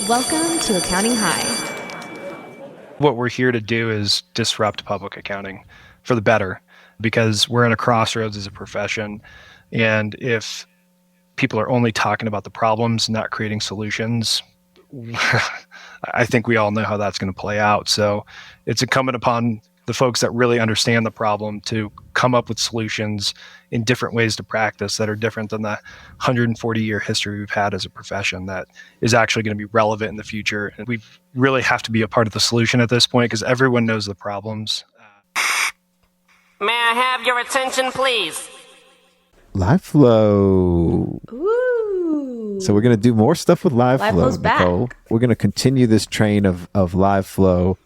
Welcome to Accounting High. What we're here to do is disrupt public accounting for the better, because we're in a crossroads as a profession. And if people are only talking about the problems, not creating solutions, I think we all know how that's going to play out. So it's incumbent upon the folks that really understand the problem to come up with solutions in different ways to practice that are different than the 140-year history we've had as a profession that is actually going to be relevant in the future. And we really have to be a part of the solution at this point because everyone knows the problems. May I have your attention, please? Live Flow. Ooh. So we're going to do more stuff with Live Flow, Flow's Nicole. back. We're going to continue this train of Live Flow.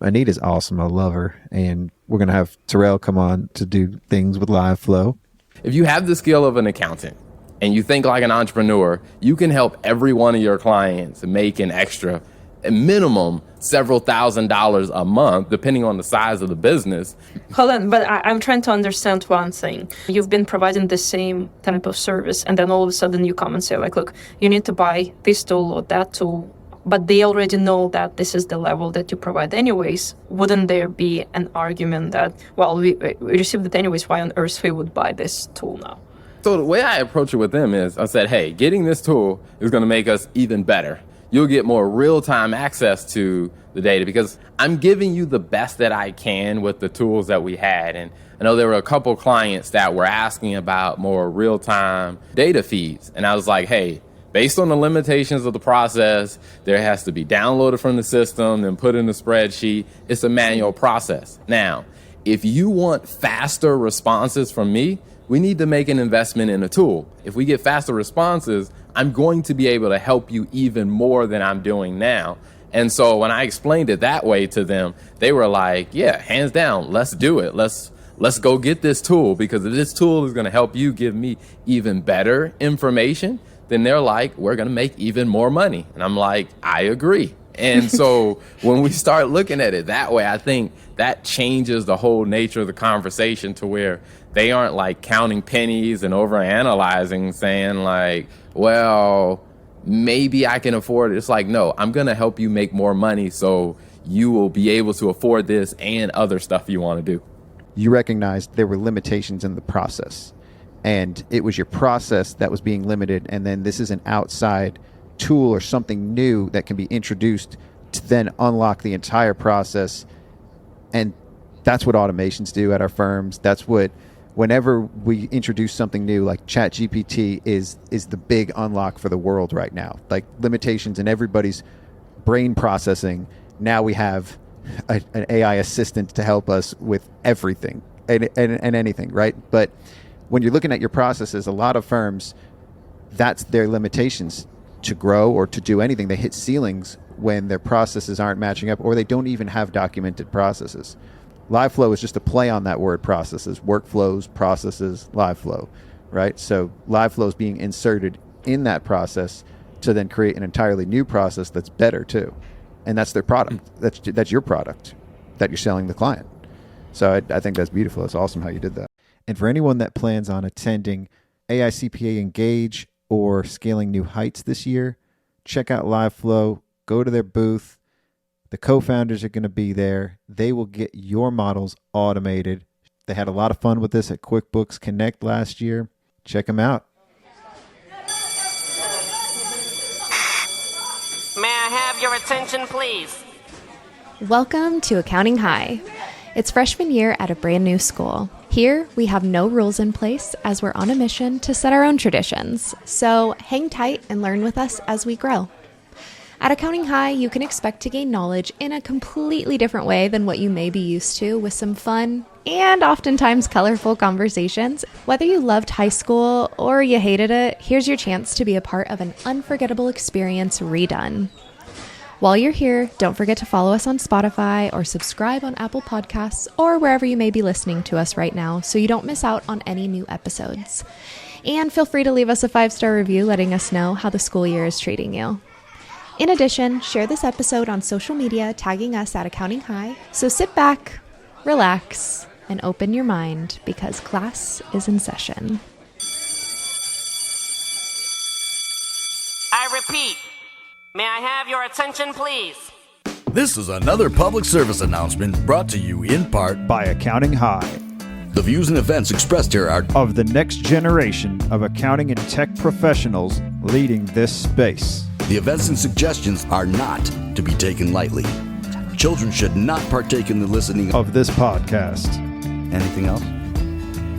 Anita's awesome. I love her. And we're going to have Terrell come on to do things with Live Flow. If you have the skill of an accountant and you think like an entrepreneur, you can help every one of your clients make an extra, a minimum, several $1,000s a month, depending on the size of the business. Hold on, but I'm trying to understand one thing. You've been providing the same type of service, and then all of a sudden you come and say, like, look, you need to buy this tool or that tool, but they already know that this is the level that you provide anyways. Wouldn't there be an argument that, well, we received it anyways, why on earth we would buy this tool now? So the way I approach it with them is I said, hey, getting this tool is going to make us even better. You'll get more real-time access to the data because I'm giving you the best that I can with the tools that we had. And I know there were a couple clients that were asking about more real-time data feeds. And I was like, hey, based on the limitations of the process, there has to be downloaded from the system and put in the spreadsheet. It's a manual process. Now, if you want faster responses from me, we need to make an investment in a tool. If we get faster responses, I'm going to be able to help you even more than I'm doing now. And so when I explained it that way to them, they were like, yeah, hands down, let's do it. Let's go get this tool, because if this tool is going to help you give me even better information, then they're like, we're going to make even more money. And I'm like, I agree. And so when we start looking at it that way, I think that changes the whole nature of the conversation to where they aren't like counting pennies and overanalyzing, saying like, well, maybe I can afford it. It's like, no, I'm going to help you make more money so you will be able to afford this and other stuff you want to do. You recognized there were limitations in the process, and it was your process that was being limited. And then this is an outside tool or something new that can be introduced to then unlock the entire process. And that's what automations do at our firms. That's what, whenever we introduce something new, like ChatGPT is the big unlock for the world right now. Like limitations in everybody's brain processing. Now we have an AI assistant to help us with everything and anything, right? But when you're looking at your processes, a lot of firms, that's their limitations to grow or to do anything. They hit ceilings when their processes aren't matching up, or they don't even have documented processes. Live Flow is just a play on that word processes, workflows, processes, Live Flow, right? So Live Flow is being inserted in that process to then create an entirely new process that's better too. And that's their product. That's your product that you're selling the client. So I think that's beautiful. It's awesome how you did that. And for anyone that plans on attending AI CPA Engage or Scaling New Heights this year, check out Live Flow. Go to their booth. The co-founders are going to be there. They will get your models automated. They had a lot of fun with this at QuickBooks Connect last year. Check them out. May I have your attention, please? Welcome to Accounting High. It's freshman year at a brand new school. Here, we have no rules in place as we're on a mission to set our own traditions. So hang tight and learn with us as we grow. At Accounting High, you can expect to gain knowledge in a completely different way than what you may be used to, with some fun and oftentimes colorful conversations. Whether you loved high school or you hated it, here's your chance to be a part of an unforgettable experience redone. While you're here, don't forget to follow us on Spotify or subscribe on Apple Podcasts or wherever you may be listening to us right now so you don't miss out on any new episodes. And feel free to leave us a 5-star review letting us know how the school year is treating you. In addition, share this episode on social media, tagging us at Accounting High. So sit back, relax, and open your mind because class is in session. I repeat, May I have your attention, please? This is another public service announcement brought to you in part by Accounting High. The views and events expressed here are of the next generation of accounting and tech professionals leading this space. The events and suggestions are not to be taken lightly. Children should not partake in the listening of this podcast. Anything else?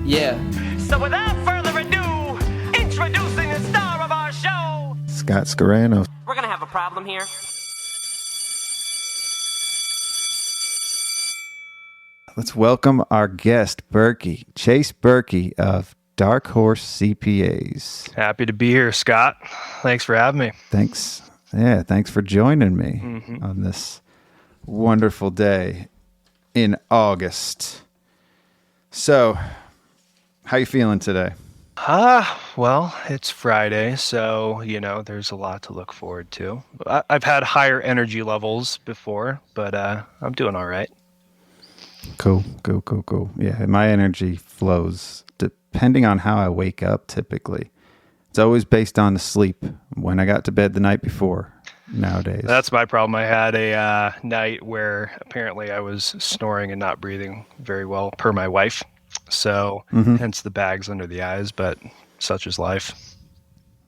Yeah. So without further ado, introducing the star of our show, Scott Scarano. We're gonna have a problem here. Let's welcome our guest, Birky, Chase Birky of Dark Horse CPAs. Happy to be here, Scott. Thanks for having me. Thanks. Yeah, thanks for joining me on this wonderful day in August. So, how you feeling today? Well, it's Friday, so, there's a lot to look forward to. I've had higher energy levels before, but I'm doing all right. Cool. Yeah, my energy flows depending on how I wake up typically. It's always based on the sleep when I got to bed the night before nowadays. That's my problem. I had a night where apparently I was snoring and not breathing very well per my wife. So hence the bags under the eyes, but such is life.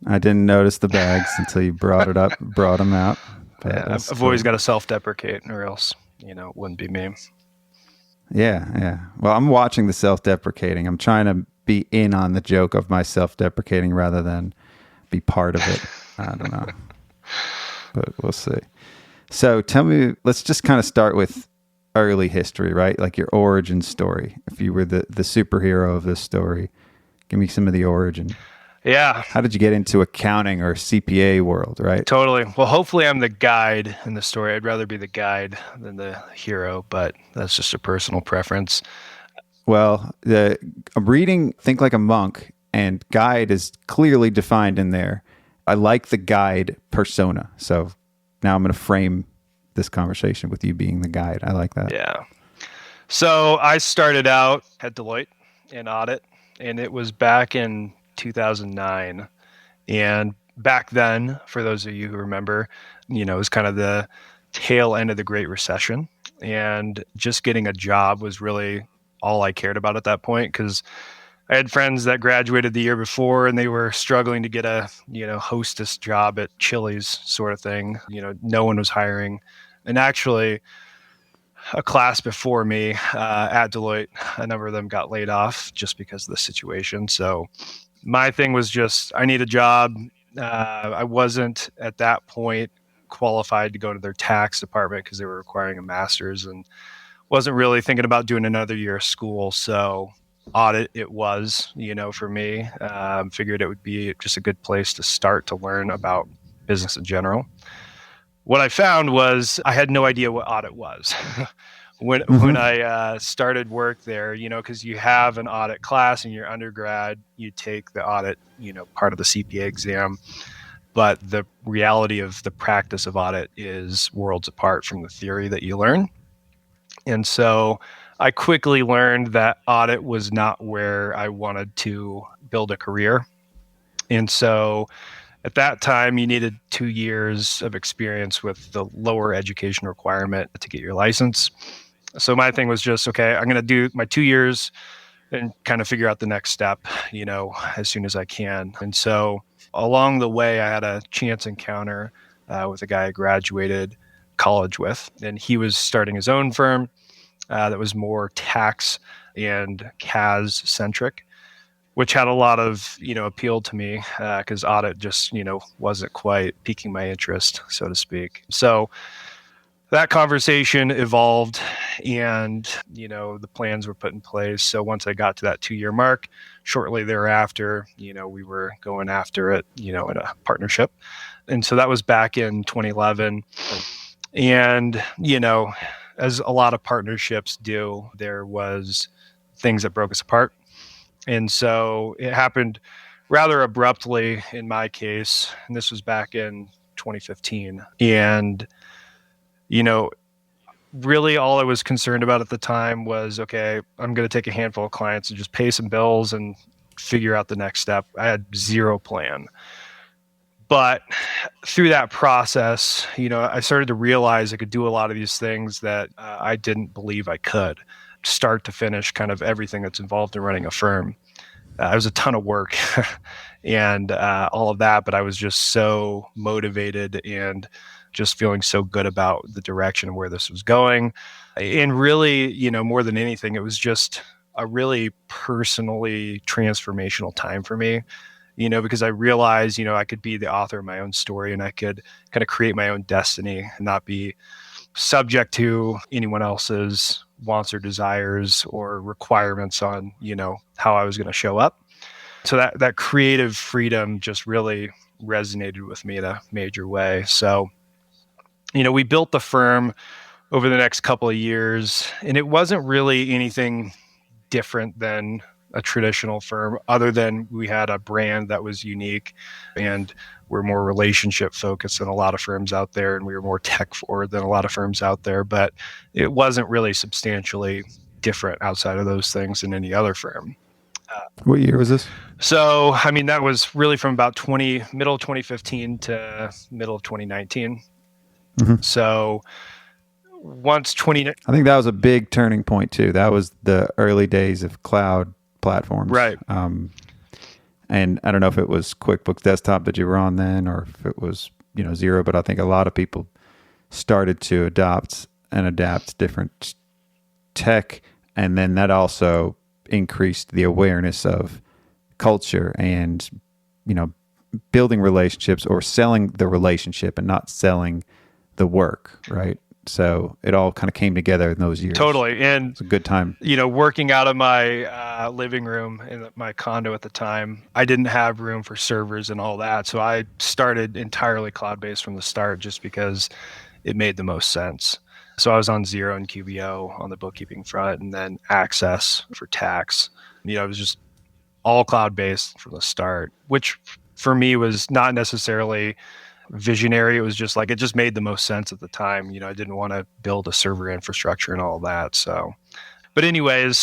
I didn't notice the bags until you brought them out. Yeah, I've always got to self-deprecate or else, it wouldn't be me. Yeah. Well, I'm watching the self-deprecating. I'm trying to be in on the joke of my self-deprecating rather than be part of it. I don't know. But we'll see. So tell me, let's just kind of start with early history, right? Like your origin story. If you were the superhero of this story, give me some of the origin. Yeah. How did you get into accounting or CPA world, right? Totally. Well, hopefully I'm the guide in the story. I'd rather be the guide than the hero, but that's just a personal preference. Well, I'm reading Think Like a Monk, and guide is clearly defined in there. I like the guide persona. So now I'm going to frame this conversation with you being the guide. I like that. Yeah. So I started out at Deloitte in audit, and it was back in 2009. And back then, for those of you who remember, it was kind of the tail end of the Great Recession. And just getting a job was really all I cared about at that point, because I had friends that graduated the year before and they were struggling to get a, hostess job at Chili's sort of thing. No one was hiring. And actually, a class before me at Deloitte, a number of them got laid off just because of the situation. So my thing was just, I need a job. I wasn't at that point qualified to go to their tax department because they were requiring a master's, and wasn't really thinking about doing another year of school. So audit it was, for me. Figured it would be just a good place to start to learn about business in general. What I found was I had no idea what audit was. When I started work there, because you have an audit class in your undergrad, you take the audit, part of the CPA exam. But the reality of the practice of audit is worlds apart from the theory that you learn. And so I quickly learned that audit was not where I wanted to build a career. And so at that time, you needed 2 years of experience with the lower education requirement to get your license. So my thing was just, okay, I'm going to do my 2 years and kind of figure out the next step, as soon as I can. And so along the way, I had a chance encounter with a guy I graduated college with, and he was starting his own firm that was more tax and CAS centric, which had a lot of, appeal to me because audit just, wasn't quite piquing my interest, so to speak. So that conversation evolved and, the plans were put in place. So once I got to that 2-year mark, shortly thereafter, we were going after it, in a partnership. And so that was back in 2011. And, as a lot of partnerships do, there was things that broke us apart. And so it happened rather abruptly in my case. And this was back in 2015. And, really all I was concerned about at the time was, okay, I'm going to take a handful of clients and just pay some bills and figure out the next step. I had zero plan. But through that process, I started to realize I could do a lot of these things that I didn't believe I could, start to finish, kind of everything that's involved in running a firm. It was a ton of work and all of that, but I was just so motivated and just feeling so good about the direction of where this was going. And really, more than anything, it was just a really personally transformational time for me. Because I realized, I could be the author of my own story and I could kind of create my own destiny and not be subject to anyone else's wants or desires or requirements on, how I was going to show up. So that creative freedom just really resonated with me in a major way. So, we built the firm over the next couple of years, and it wasn't really anything different than a traditional firm, other than we had a brand that was unique and we're more relationship focused than a lot of firms out there. And we were more tech forward than a lot of firms out there, but it wasn't really substantially different outside of those things than any other firm. What year was this? So, that was really from about middle of 2015 to middle of 2019. Mm-hmm. So once I think that was a big turning point too. That was the early days of cloud platforms. Right. And I don't know if it was QuickBooks Desktop that you were on then, or if it was, Xero, but I think a lot of people started to adopt and adapt different tech. And then that also increased the awareness of culture and, building relationships or selling the relationship and not selling the work, right? So it all kind of came together in those years. Totally. And it's a good time. Working out of my living room in my condo at the time, I didn't have room for servers and all that. So I started entirely cloud-based from the start just because it made the most sense. So I was on Xero and QBO on the bookkeeping front, and then Access for tax. It was just all cloud-based from the start, which for me was not necessarily visionary. It was just like, it just made the most sense at the time. I didn't want to build a server infrastructure and all that. So, but anyways,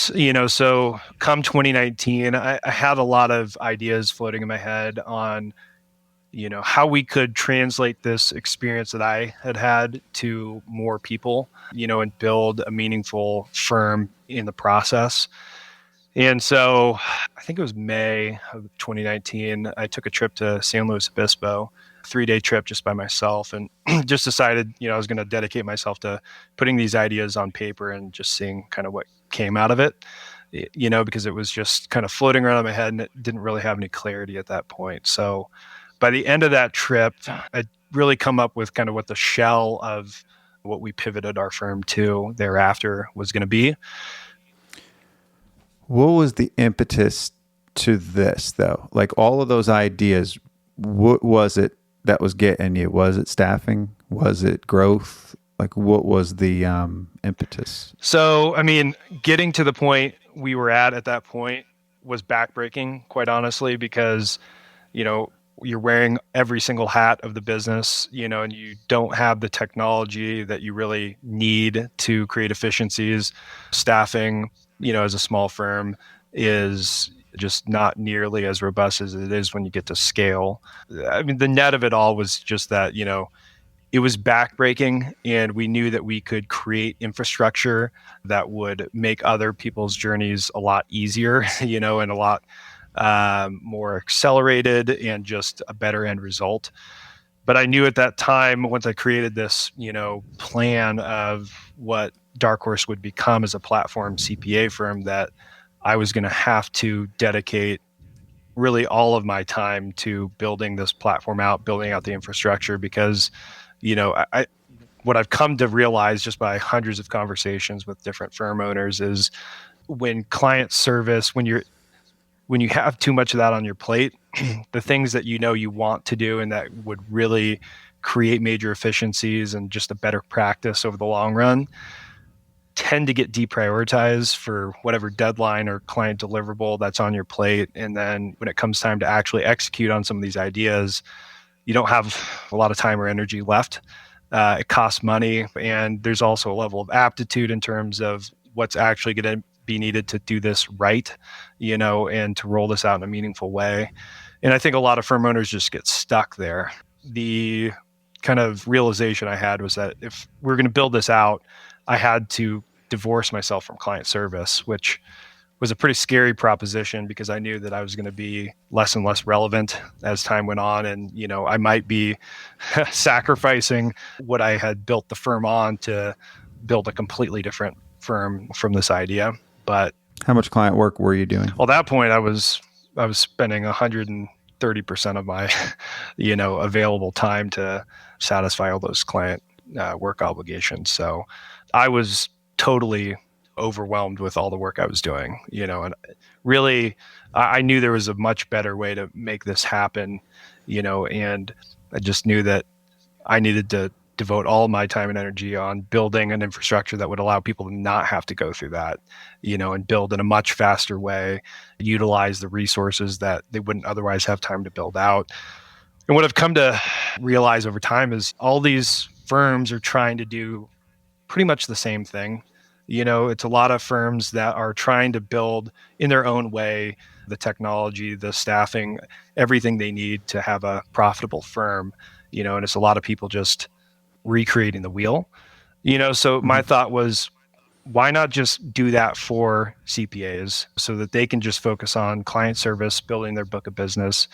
so come 2019, I had a lot of ideas floating in my head on, how we could translate this experience that I had to more people, and build a meaningful firm in the process. And so I think it was May of 2019, I took a trip to San Luis Obispo, 3-day trip just by myself, and just decided, I was going to dedicate myself to putting these ideas on paper and just seeing kind of what came out of it, because it was just kind of floating around in my head and it didn't really have any clarity at that point. So by the end of that trip, I'd really come up with kind of what the shell of what we pivoted our firm to thereafter was going to be. What was the impetus to this, though? Like all of those ideas, what was it that was getting you? Was it staffing? Was it growth? Like what was the impetus? So, getting to the point we were at that point was backbreaking, quite honestly, because, you're wearing every single hat of the business, and you don't have the technology that you really need to create efficiencies. Staffing, as a small firm is just not nearly as robust as it is when you get to scale. The net of it all was just that, it was backbreaking, and we knew that we could create infrastructure that would make other people's journeys a lot easier, and a lot more accelerated and just a better end result. But I knew at that time, once I created this, plan of what Dark Horse would become as a platform CPA firm, that I was going to have to dedicate really all of my time to building this platform out, building out the infrastructure, because, what I've come to realize just by hundreds of conversations with different firm owners is when client service, when you have too much of that on your plate, the things that you want to do and that would really create major efficiencies and just a better practice over the long run tend to get deprioritized for whatever deadline or client deliverable that's on your plate. And then when it comes time to actually execute on some of these ideas, you don't have a lot of time or energy left. It costs money, and there's also a level of aptitude in terms of what's actually going to be needed to do this right, and to roll this out in a meaningful way. And I think a lot of firm owners just get stuck there. The kind of realization I had was that if we're going to build this out, I had to divorce myself from client service, which was a pretty scary proposition because I knew that I was going to be less and less relevant as time went on. And, I might be sacrificing what I had built the firm on to build a completely different firm from this idea. But how much client work were you doing? Well, at that point I was spending 130% of my, available time to satisfy all those client work obligations. So I was totally overwhelmed with all the work I was doing, and really I knew there was a much better way to make this happen, and I just knew that I needed to devote all my time and energy on building an infrastructure that would allow people to not have to go through that, and build in a much faster way, utilize the resources that they wouldn't otherwise have time to build out. And what I've come to realize over time is all these firms are trying to do pretty much the same thing. It's a lot of firms that are trying to build in their own way the technology, the staffing, everything they need to have a profitable firm, and it's a lot of people just recreating the wheel, so my thought was, why not just do that for CPAs so that they can just focus on client service, building their book of business,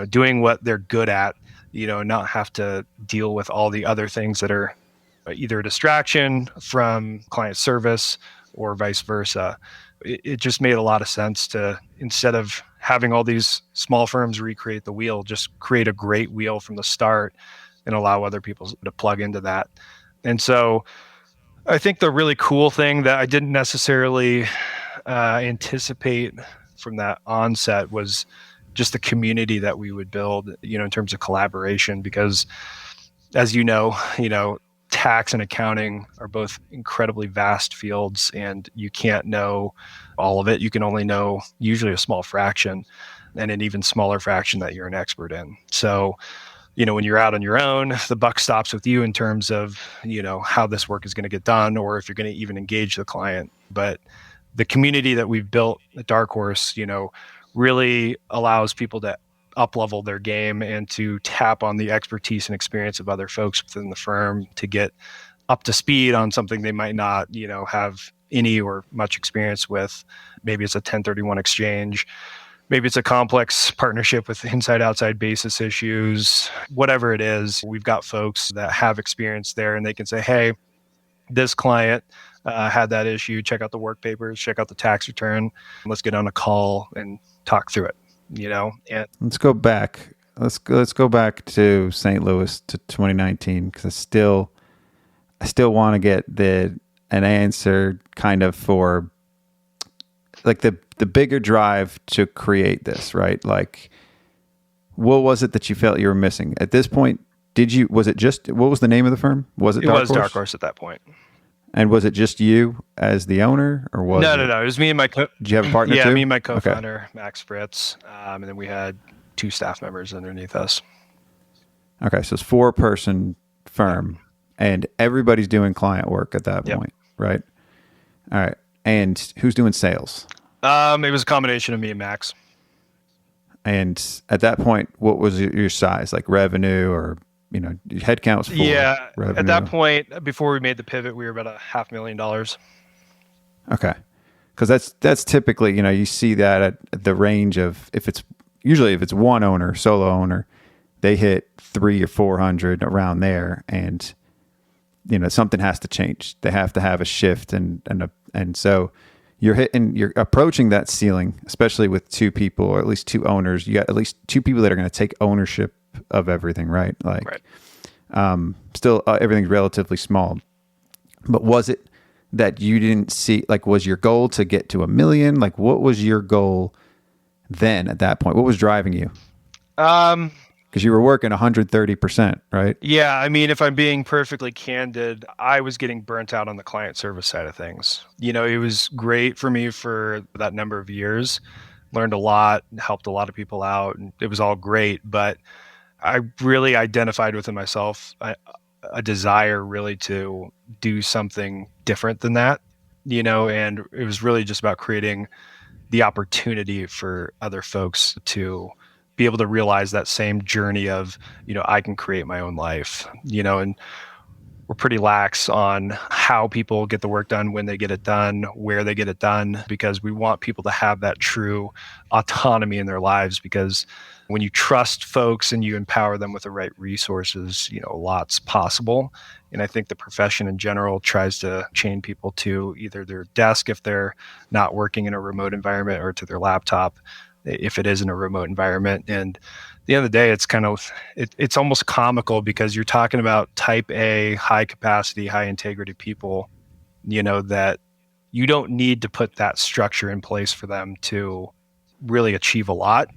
doing what they're good at, and not have to deal with all the other things that are either a distraction from client service or vice versa. It just made a lot of sense to, instead of having all these small firms recreate the wheel, just create a great wheel from the start and allow other people to plug into that. And so I think the really cool thing that I didn't necessarily anticipate from that onset was just the community that we would build, in terms of collaboration, because as tax and accounting are both incredibly vast fields, and you can't know all of it. You can only know usually a small fraction, and an even smaller fraction that you're an expert in. So, when you're out on your own, the buck stops with you in terms of, how this work is going to get done, or if you're going to even engage the client. But the community that we've built at Dark Horse, really allows people to up-level their game and to tap on the expertise and experience of other folks within the firm to get up to speed on something they might not, have any or much experience with. Maybe it's a 1031 exchange. Maybe it's a complex partnership with inside-outside basis issues. Whatever it is, we've got folks that have experience there, and they can say, hey, this client had that issue. Check out the work papers, check out the tax return. Let's get on a call and talk through it. And let's go back. Let's go back to St. Louis to 2019, because I still want to get an answer kind of for like the bigger drive to create this, right? Like, what was it that you felt you were missing at this point? Was it just, what was the name of the firm? Was it Dark Horse? It was Dark Horse at that point. And was it just you as the owner, or was No. It was me and my Did you have a partner too? Yeah, me and my co-founder, okay. Max Fritz. And then we had 2 staff members underneath us. Okay, so it's 4-person firm, and everybody's doing client work at that point, right? All right. And who's doing sales? It was a combination of me and Max. And at that point, what was your size, like revenue, or headcount was 4? Yeah, revenue? At that point, before we made the pivot, we were about $500,000. Okay, because that's typically, you see that at the range of, if it's one owner, solo owner, they hit 300 or 400 around there, and something has to change. They have to have a shift, and so you're approaching that ceiling, especially with 2 people, or at least 2 owners. You got at least 2 people that are going to take ownership of everything, right? Like, right. Still, everything's relatively small. But was it that you didn't see, like, was your goal to get to $1 million? Like, what was your goal then at that point? What was driving you? Because you were working 130%, right? Yeah. I mean, if I'm being perfectly candid, I was getting burnt out on the client service side of things. It was great for me for that number of years, learned a lot, helped a lot of people out, and it was all great. But I really identified within myself a desire really to do something different than that, and it was really just about creating the opportunity for other folks to be able to realize that same journey of, I can create my own life, and we're pretty lax on how people get the work done, when they get it done, where they get it done, because we want people to have that true autonomy in their lives. Because when you trust folks and you empower them with the right resources, a lot's possible. And I think the profession in general tries to chain people to either their desk if they're not working in a remote environment, or to their laptop if it is in a remote environment. And at the end of the day, it's it's almost comical, because you're talking about type A, high capacity, high integrity people, that you don't need to put that structure in place for them to really achieve a lot.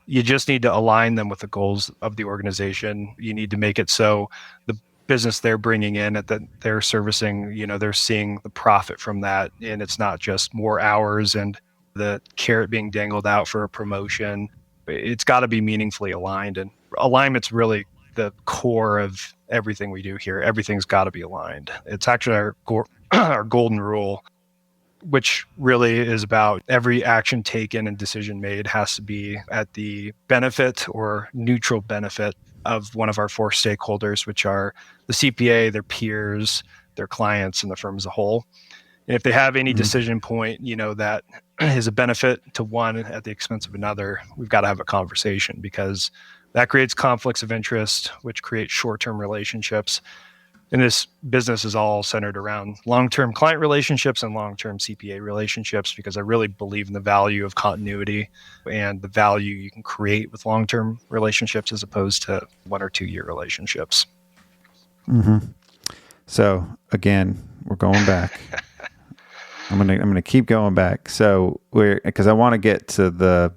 You just need to align them with the goals of the organization. You need to make it so the business they're bringing in that they're servicing, they're seeing the profit from that. And it's not just more hours and the carrot being dangled out for a promotion. It's got to be meaningfully aligned, and alignment's really the core of everything we do here. Everything's got to be aligned. It's actually our golden rule, which really is about every action taken and decision made has to be at the benefit or neutral benefit of one of our 4 stakeholders, which are the CPA, their peers, their clients, and the firm as a whole. And if they have any decision point, that is a benefit to one at the expense of another, we've got to have a conversation, because that creates conflicts of interest, which creates short-term relationships. And this business is all centered around long-term client relationships and long-term CPA relationships, because I really believe in the value of continuity and the value you can create with long-term relationships as opposed to 1 or 2 year relationships. So again, we're going back. I'm gonna keep going back. So because I want to get to the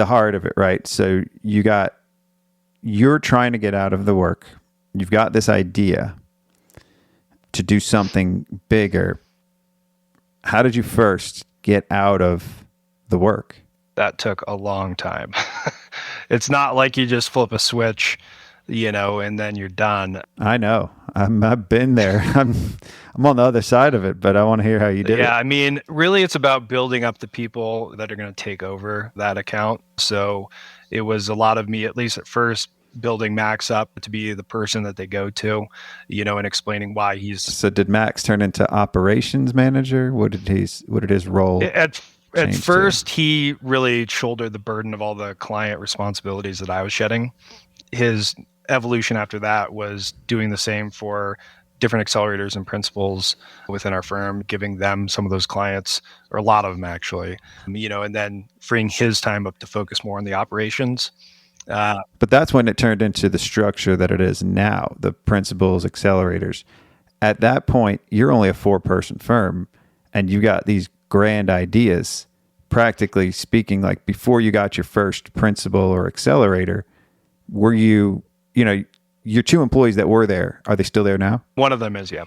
heart of it, right? So you're trying to get out of the work. You've got this idea to do something bigger. How did you first get out of the work? That took a long time. It's not like you just flip a switch, and then you're done. I know. I've been there. I'm on the other side of it, but I want to hear how you did it. Yeah, I mean, really it's about building up the people that are going to take over that account. So it was a lot of me, at least at first, building Max up to be the person that they go to, and explaining why he's. So did Max turn into operations manager? What did his role? At first, he really shouldered the burden of all the client responsibilities that I was shedding. His evolution after that was doing the same for different accelerators and principals within our firm, giving them some of those clients, or a lot of them actually, and then freeing his time up to focus more on the operations. But that's when it turned into the structure that it is now, the principals, accelerators. At that point, you're only a 4-person firm, and you got these grand ideas. Practically speaking, like before you got your first principal or accelerator, were you, your 2 employees that were there, are they still there now? One of them is, yeah.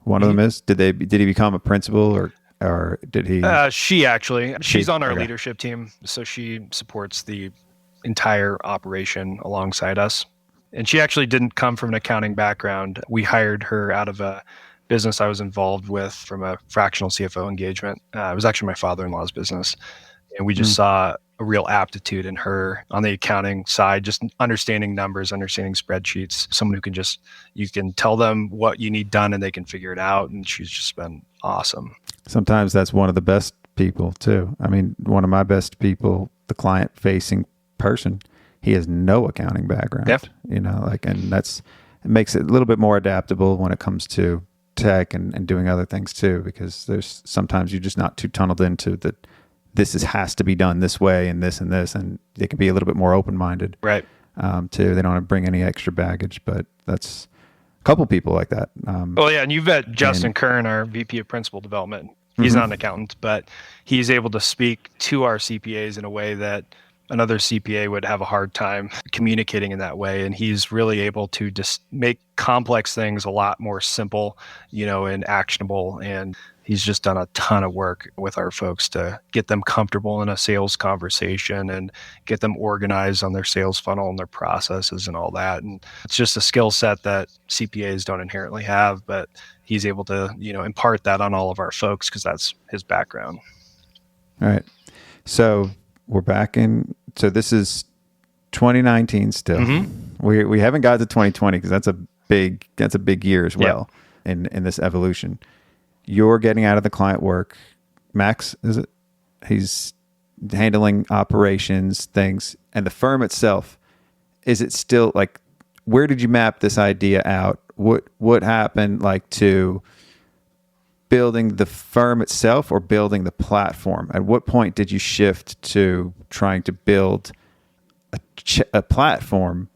One of them is? Did he become a principal or did he? She's on our leadership team. So she supports the entire operation alongside us. And she actually didn't come from an accounting background. We hired her out of a business I was involved with from a fractional CFO engagement. It was actually my father-in-law's business. And we just saw a real aptitude in her on the accounting side, just understanding numbers, understanding spreadsheets, someone who you can tell them what you need done and they can figure it out. And she's just been awesome. Sometimes that's one of the best people too. I mean, one of my best people, the client facing person, he has no accounting background. Yep. And it makes it a little bit more adaptable when it comes to tech and doing other things too, because there's sometimes you're just not too tunneled into that has to be done this way and this, and they can be a little bit more open-minded. Right. Too. They don't want to bring any extra baggage, but that's a couple people like that. And you've met Justin Kern, our VP of Principal Development. He's not an accountant, but he's able to speak to our CPAs in a way that another CPA would have a hard time communicating in that way. And he's really able to just make complex things a lot more simple, and actionable. And he's just done a ton of work with our folks to get them comfortable in a sales conversation and get them organized on their sales funnel and their processes and all that. And it's just a skill set that CPAs don't inherently have, but he's able to, impart that on all of our folks because that's his background. All right. So we're back in So this is 2019 still. Mm-hmm. We haven't got to 2020 because that's a big year as well in this evolution. You're getting out of the client work. Max, is it? He's handling operations, things, and the firm itself. Is it still like, where did you map this idea out? What happened like to building the firm itself or building the platform? At what point did you shift to trying to build a platform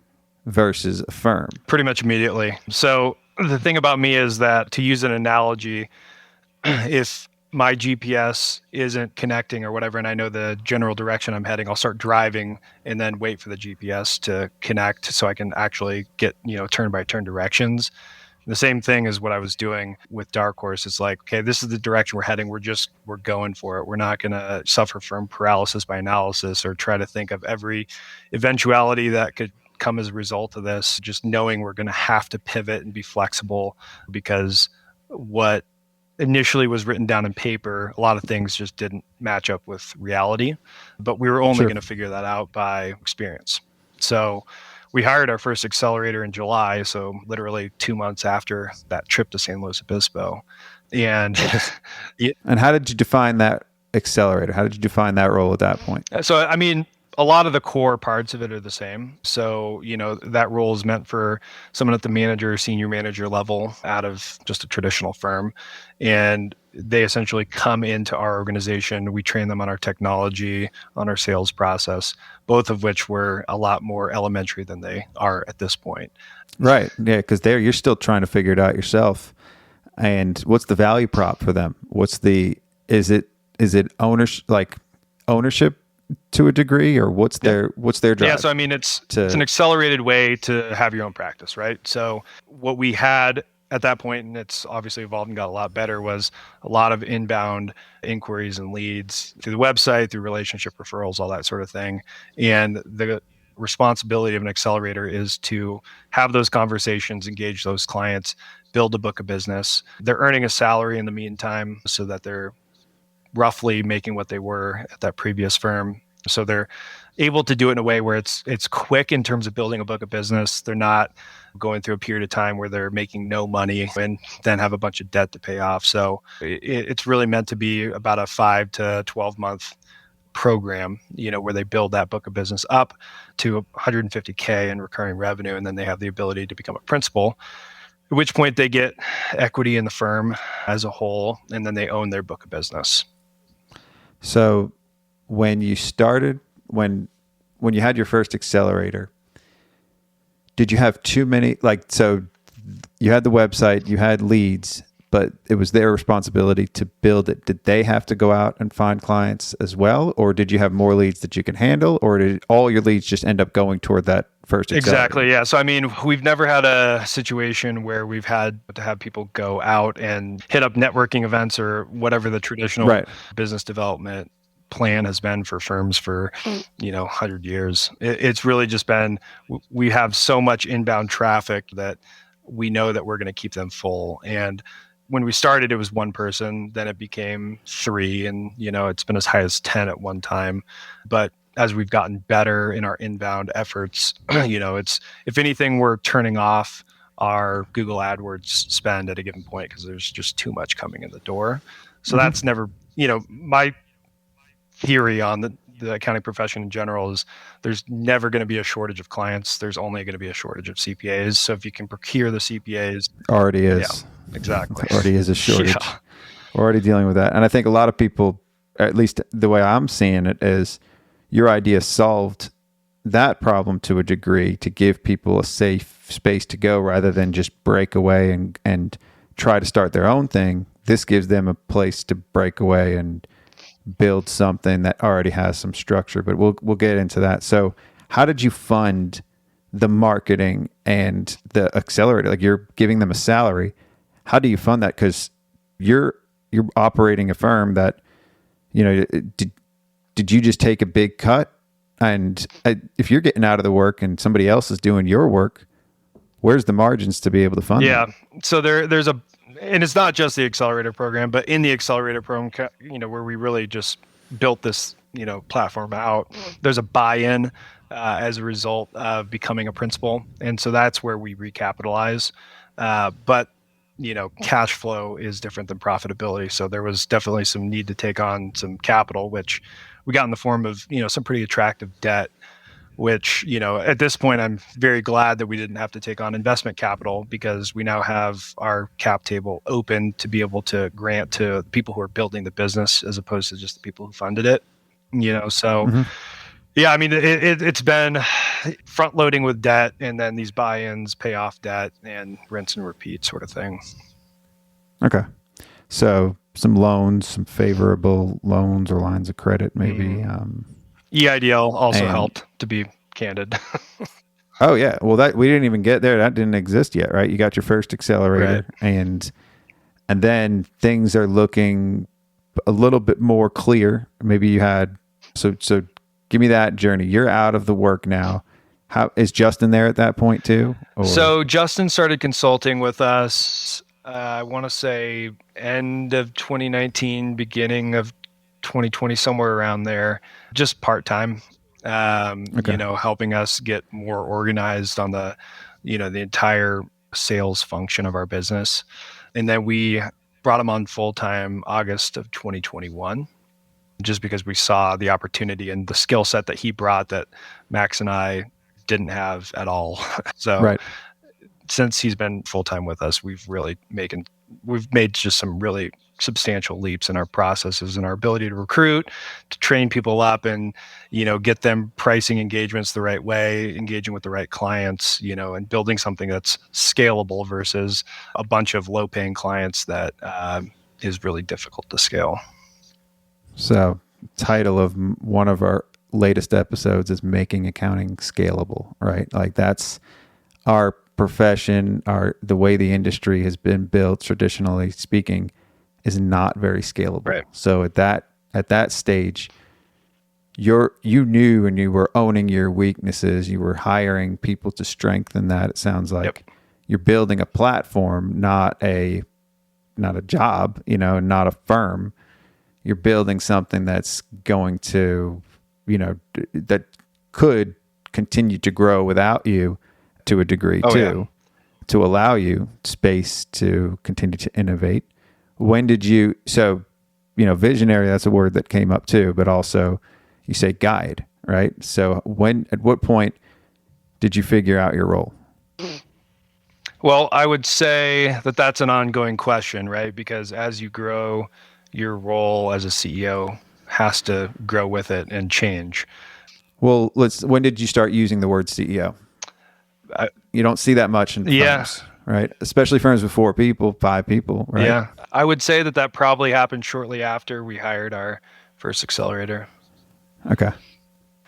versus a firm? Pretty much immediately. So the thing about me is that, to use an analogy, if my GPS isn't connecting or whatever, and I know the general direction I'm heading, I'll start driving and then wait for the GPS to connect so I can actually get, turn by turn directions. The same thing is what I was doing with Dark Horse. It's like, okay, this is the direction we're heading. We're going for it. We're not going to suffer from paralysis by analysis or try to think of every eventuality that could come as a result of this. Just knowing we're going to have to pivot and be flexible, because what initially was written down in paper, a lot of things just didn't match up with reality, but we were only going to figure that out by experience. So we hired our first accelerator in July, so literally 2 months after that trip to San Luis Obispo. And and how did you define that accelerator? How did you define that role at that point? So, I mean, a lot of the core parts of it are the same. So, that role is meant for someone at the manager, senior manager level out of just a traditional firm. And they essentially come into our organization. We train them on our technology, on our sales process, both of which were a lot more elementary than they are at this point. Right. Yeah. Because you're still trying to figure it out yourself. And what's the value prop for them? Is it ownership to a degree, or what's their drive? Yeah, so I mean, it's an accelerated way to have your own practice, right? So what we had at that point, and it's obviously evolved and got a lot better, was a lot of inbound inquiries and leads through the website, through relationship referrals, all that sort of thing. And the responsibility of an accelerator is to have those conversations, engage those clients, build a book of business. They're earning a salary in the meantime so that they're roughly making what they were at that previous firm. So they're able to do it in a way where it's quick in terms of building a book of business. They're not going through a period of time where they're making no money and then have a bunch of debt to pay off. So it's really meant to be about a 5 to 12 month program, where they build that book of business up to 150K in recurring revenue, and then they have the ability to become a principal, at which point they get equity in the firm as a whole, and then they own their book of business. So when you started, when you had your first accelerator, did you have too many, so you had the website, you had leads, but it was their responsibility to build it. Did they have to go out and find clients as well? Or did you have more leads that you could handle? Or did all your leads just end up going toward that first accelerator? Exactly, yeah. So, I mean, we've never had a situation where we've had to have people go out and hit up networking events or whatever the traditional business development plan has been for firms for 100 years. It's really just been, we have so much inbound traffic that we know that we're going to keep them full. And when we started, it was one person, then it became 3, and it's been as high as 10 at one time. But as we've gotten better in our inbound efforts, it's, if anything, we're turning off our Google AdWords spend at a given point because there's just too much coming in the door. So that's never, my theory on the accounting profession in general is there's never going to be a shortage of clients. There's only going to be a shortage of CPAs. So if you can procure the CPAs. Already is. Yeah, exactly. Already is a shortage. We're already dealing with that. And I think a lot of people, at least the way I'm seeing it, is your idea solved that problem to a degree to give people a safe space to go rather than just break away and try to start their own thing. This gives them a place to break away and build something that already has some structure, but we'll get into that. So how did you fund the marketing and the accelerator? Like, you're giving them a salary. How do you fund that? Because you're operating a firm that, did you just take a big cut? And if you're getting out of the work and somebody else is doing your work, where's the margins to be able to fund that? So there's and it's not just the accelerator program, but in the accelerator program, where we really just built this platform out, there's a buy-in as a result of becoming a principal. And so that's where we recapitalize. But cash flow is different than profitability. So there was definitely some need to take on some capital, which we got in the form of, some pretty attractive debt, which, at this point, I'm very glad that we didn't have to take on investment capital, because we now have our cap table open to be able to grant to people who are building the business as opposed to just the people who funded it. So yeah, I mean, it's been front loading with debt, and then these buy-ins pay off debt, and rinse and repeat sort of thing. Okay. So some loans, some favorable loans or lines of credit, maybe. EIDL also helped, to be candid. Oh yeah. Well, that we didn't even get there. That didn't exist yet, right? You got your first accelerator, right. and then things are looking a little bit more clear. Maybe you had so give me that journey. You're out of the work now. How is Justin there at that point too? Or? So Justin started consulting with us, I want to say end of 2019, beginning of 2020, somewhere around there, just part-time, helping us get more organized on the entire sales function of our business. And then we brought him on full-time August of 2021. Just because we saw the opportunity and the skill set that he brought that Max and I didn't have at all. So right. Since he's been full-time with us, we've made just some really substantial leaps in our processes and our ability to recruit, to train people up, and get them pricing engagements the right way, engaging with the right clients, and building something that's scalable versus a bunch of low-paying clients that is really difficult to scale. So, title of one of our latest episodes is Making Accounting Scalable, right? Like that's our profession, the way the industry has been built, traditionally speaking, is not very scalable. Right. So at that stage, you knew and you were owning your weaknesses. You were hiring people to strengthen that. It sounds like Yep. You're building a platform, not a job, not a firm. You're building something that's going to, that could continue to grow without you to a degree to allow you space to continue to innovate. When did you, visionary, that's a word that came up too, but also you say guide, right? So at what point did you figure out your role? Well, I would say that that's an ongoing question, right? Because as you grow, your role as a CEO has to grow with it and change. Well, when did you start using the word CEO? You don't see that much in firms, right? Especially firms with 4 people, 5 people, right? Yeah. I would say that probably happened shortly after we hired our first accelerator. Okay.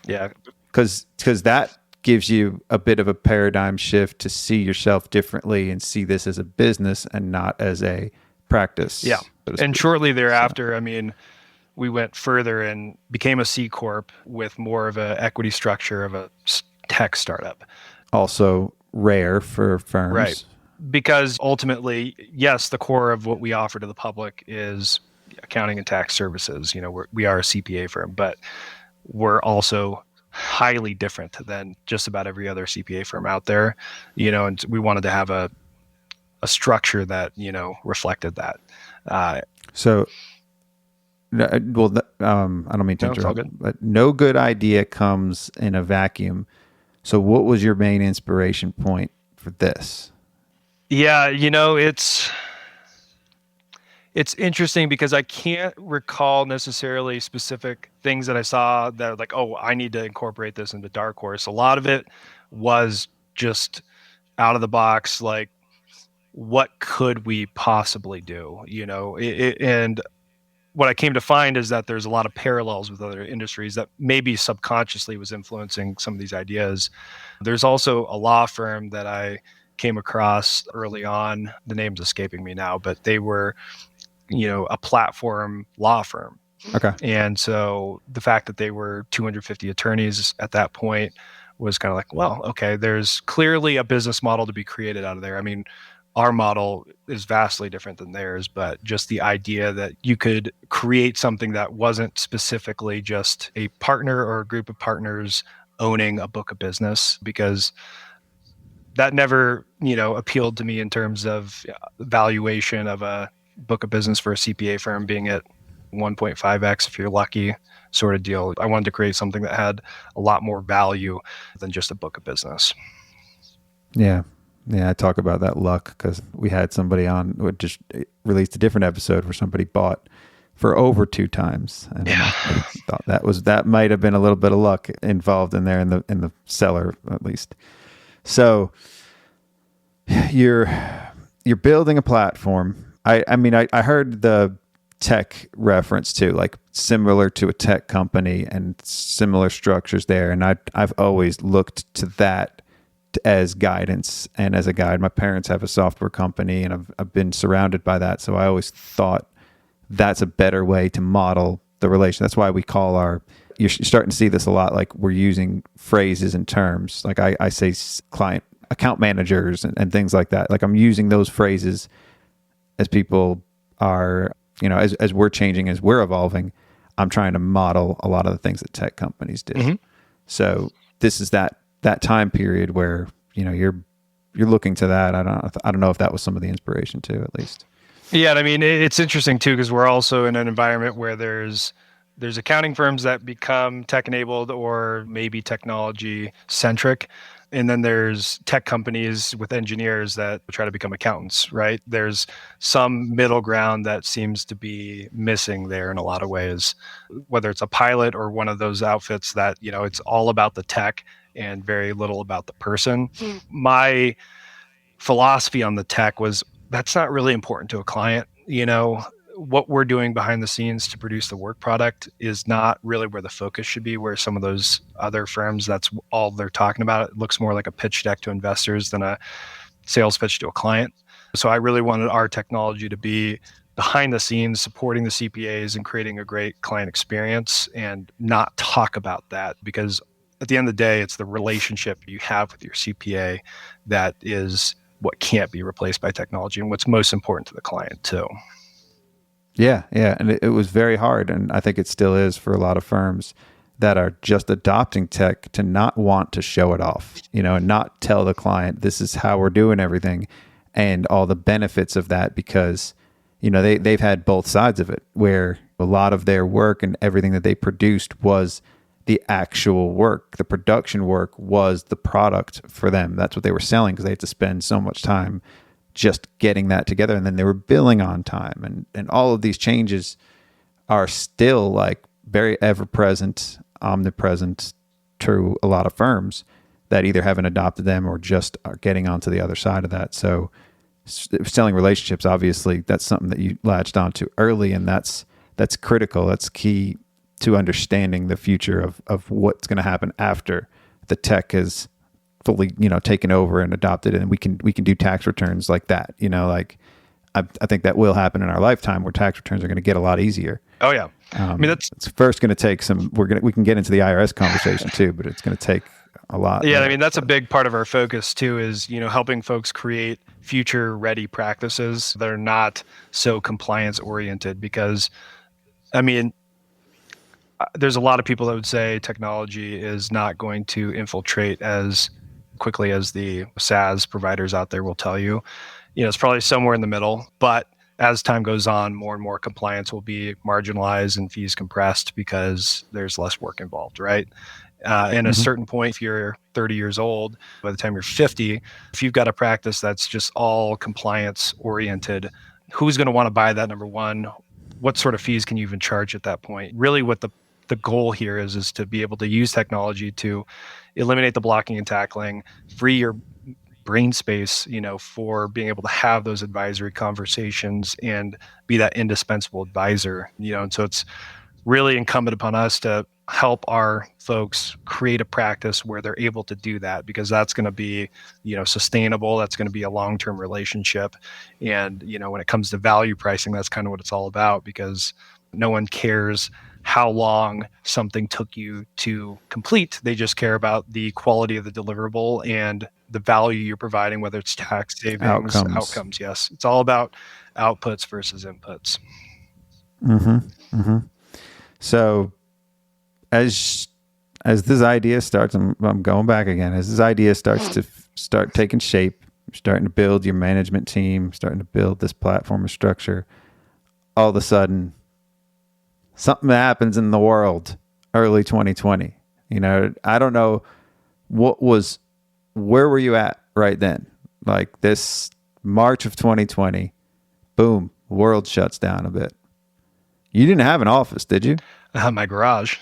Yeah. Because that gives you a bit of a paradigm shift to see yourself differently and see this as a business and not as a practice. Yeah. And shortly thereafter, we went further and became a C Corp with more of an equity structure of a tech startup. Also rare for firms. Right. Because ultimately, yes, the core of what we offer to the public is accounting and tax services. We are a CPA firm, but we're also highly different than just about every other CPA firm out there, and we wanted to have a structure that, reflected that. I don't mean to interrupt, but no good idea comes in a vacuum. So what was your main inspiration point for this? Yeah, it's interesting because I can't recall necessarily specific things that I saw that were like, oh, I need to incorporate this into Dark Horse. A lot of it was just out of the box, like, what could we possibly do? And what I came to find is that there's a lot of parallels with other industries that maybe subconsciously was influencing some of these ideas. There's also a law firm that I came across early on. The name's escaping me now, but they were, a platform law firm. Okay. And so the fact that they were 250 attorneys at that point was kind of like, well, okay, there's clearly a business model to be created out of there. our model is vastly different than theirs, but just the idea that you could create something that wasn't specifically just a partner or a group of partners owning a book of business, because that never, appealed to me in terms of valuation of a book of business for a CPA firm being at 1.5x if you're lucky sort of deal. I wanted to create something that had a lot more value than just a book of business. Yeah. Yeah, I talk about that luck because we had somebody on who had just released a different episode where somebody bought for over 2 times, and I thought that might have been a little bit of luck involved in there in the seller at least. So you're building a platform. I mean I heard the tech reference too, like similar to a tech company and similar structures there, and I've always looked to that as guidance and as a guide. My parents have a software company, and I've been surrounded by that. So I always thought that's a better way to model the relation. That's why we call you're starting to see this a lot. Like we're using phrases and terms. Like I say client account managers and things like that. Like I'm using those phrases as people are, as we're changing, as we're evolving, I'm trying to model a lot of the things that tech companies do. Mm-hmm. So this is that time period where you're looking to that. I don't know if that was some of the inspiration too, at least. Yeah, I mean it's interesting too because we're also in an environment where there's accounting firms that become tech enabled or maybe technology centric, and then there's tech companies with engineers that try to become accountants. Right? There's some middle ground that seems to be missing there in a lot of ways, whether it's a pilot or one of those outfits that it's all about the tech and very little about the person. My philosophy on the tech was that's not really important to a client. What we're doing behind the scenes to produce the work product is not really where the focus should be, where some of those other firms, that's all they're talking about. It looks more like a pitch deck to investors than a sales pitch to a client. So I really wanted our technology to be behind the scenes, supporting the CPAs and creating a great client experience, and not talk about that, because at the end of the day, it's the relationship you have with your CPA that is what can't be replaced by technology and what's most important to the client too. Yeah. And it was very hard, and I think it still is for a lot of firms that are just adopting tech to not want to show it off, and not tell the client, this is how we're doing everything and all the benefits of that, because, they've had both sides of it, where a lot of their work and everything that they produced was the actual work. The production work was the product for them. That's what they were selling, because they had to spend so much time just getting that together, and then they were billing on time, and all of these changes are still like very ever present, omnipresent to a lot of firms that either haven't adopted them or just are getting onto the other side of that. So selling relationships, obviously that's something that you latched onto early, and that's critical. That's key to understanding the future of what's going to happen after the tech is fully, taken over and adopted, and we can do tax returns like that. I think that will happen in our lifetime, where tax returns are going to get a lot easier. Oh yeah. I mean, it's first going to take some. We can get into the IRS conversation too, but it's going to take a lot. Yeah, I mean that's a big part of our focus too. Is helping folks create future ready practices that are not so compliance oriented. Because, I mean, there's a lot of people that would say technology is not going to infiltrate as quickly as the SaaS providers out there will tell you. It's probably somewhere in the middle, but as time goes on, more and more compliance will be marginalized and fees compressed because there's less work involved, right? And at a certain point, if you're 30 years old, by the time you're 50, if you've got a practice that's just all compliance oriented, who's going to want to buy that? Number one, what sort of fees can you even charge at that point? Really what the goal here is to be able to use technology to eliminate the blocking and tackling, free your brain space, for being able to have those advisory conversations and be that indispensable advisor, and so it's really incumbent upon us to help our folks create a practice where they're able to do that, because that's going to be, sustainable. That's going to be a long-term relationship. And, when it comes to value pricing, that's kind of what it's all about, because no one cares how long something took you to complete. They just care about the quality of the deliverable and the value you're providing, whether it's tax savings, outcomes. Yes. It's all about outputs versus inputs. So as this idea starts, I'm going back again, as this idea starts to start taking shape, starting to build your management team, starting to build this platform of structure, all of a sudden something happens in the world early 2020. I don't know where were you at right then? Like this March of 2020, boom, world shuts down a bit. You didn't have an office, did you? My garage.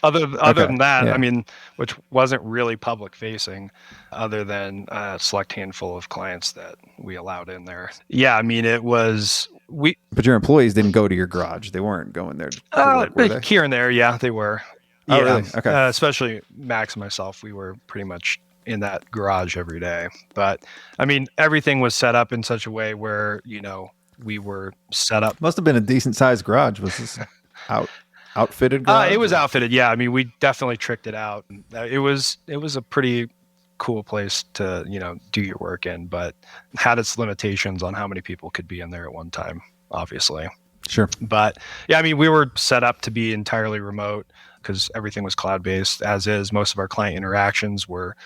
Other than that, yeah. I mean, which wasn't really public facing, other than a select handful of clients that we allowed in there. Yeah, I mean, it was But your employees didn't go to your garage. They weren't going there to work, were they? Here and there, yeah, they were. Oh, really? Okay. Especially Max and myself, we were pretty much in that garage every day. But I mean, everything was set up in such a way where we were set up. Must have been a decent sized garage. Was this outfitted garage? It was outfitted. Yeah. I mean, we definitely tricked it out. It was a pretty cool place to, do your work in, but had its limitations on how many people could be in there at one time, obviously. Sure. But yeah, I mean, we were set up to be entirely remote because everything was cloud-based, as is. Most of our client interactions were,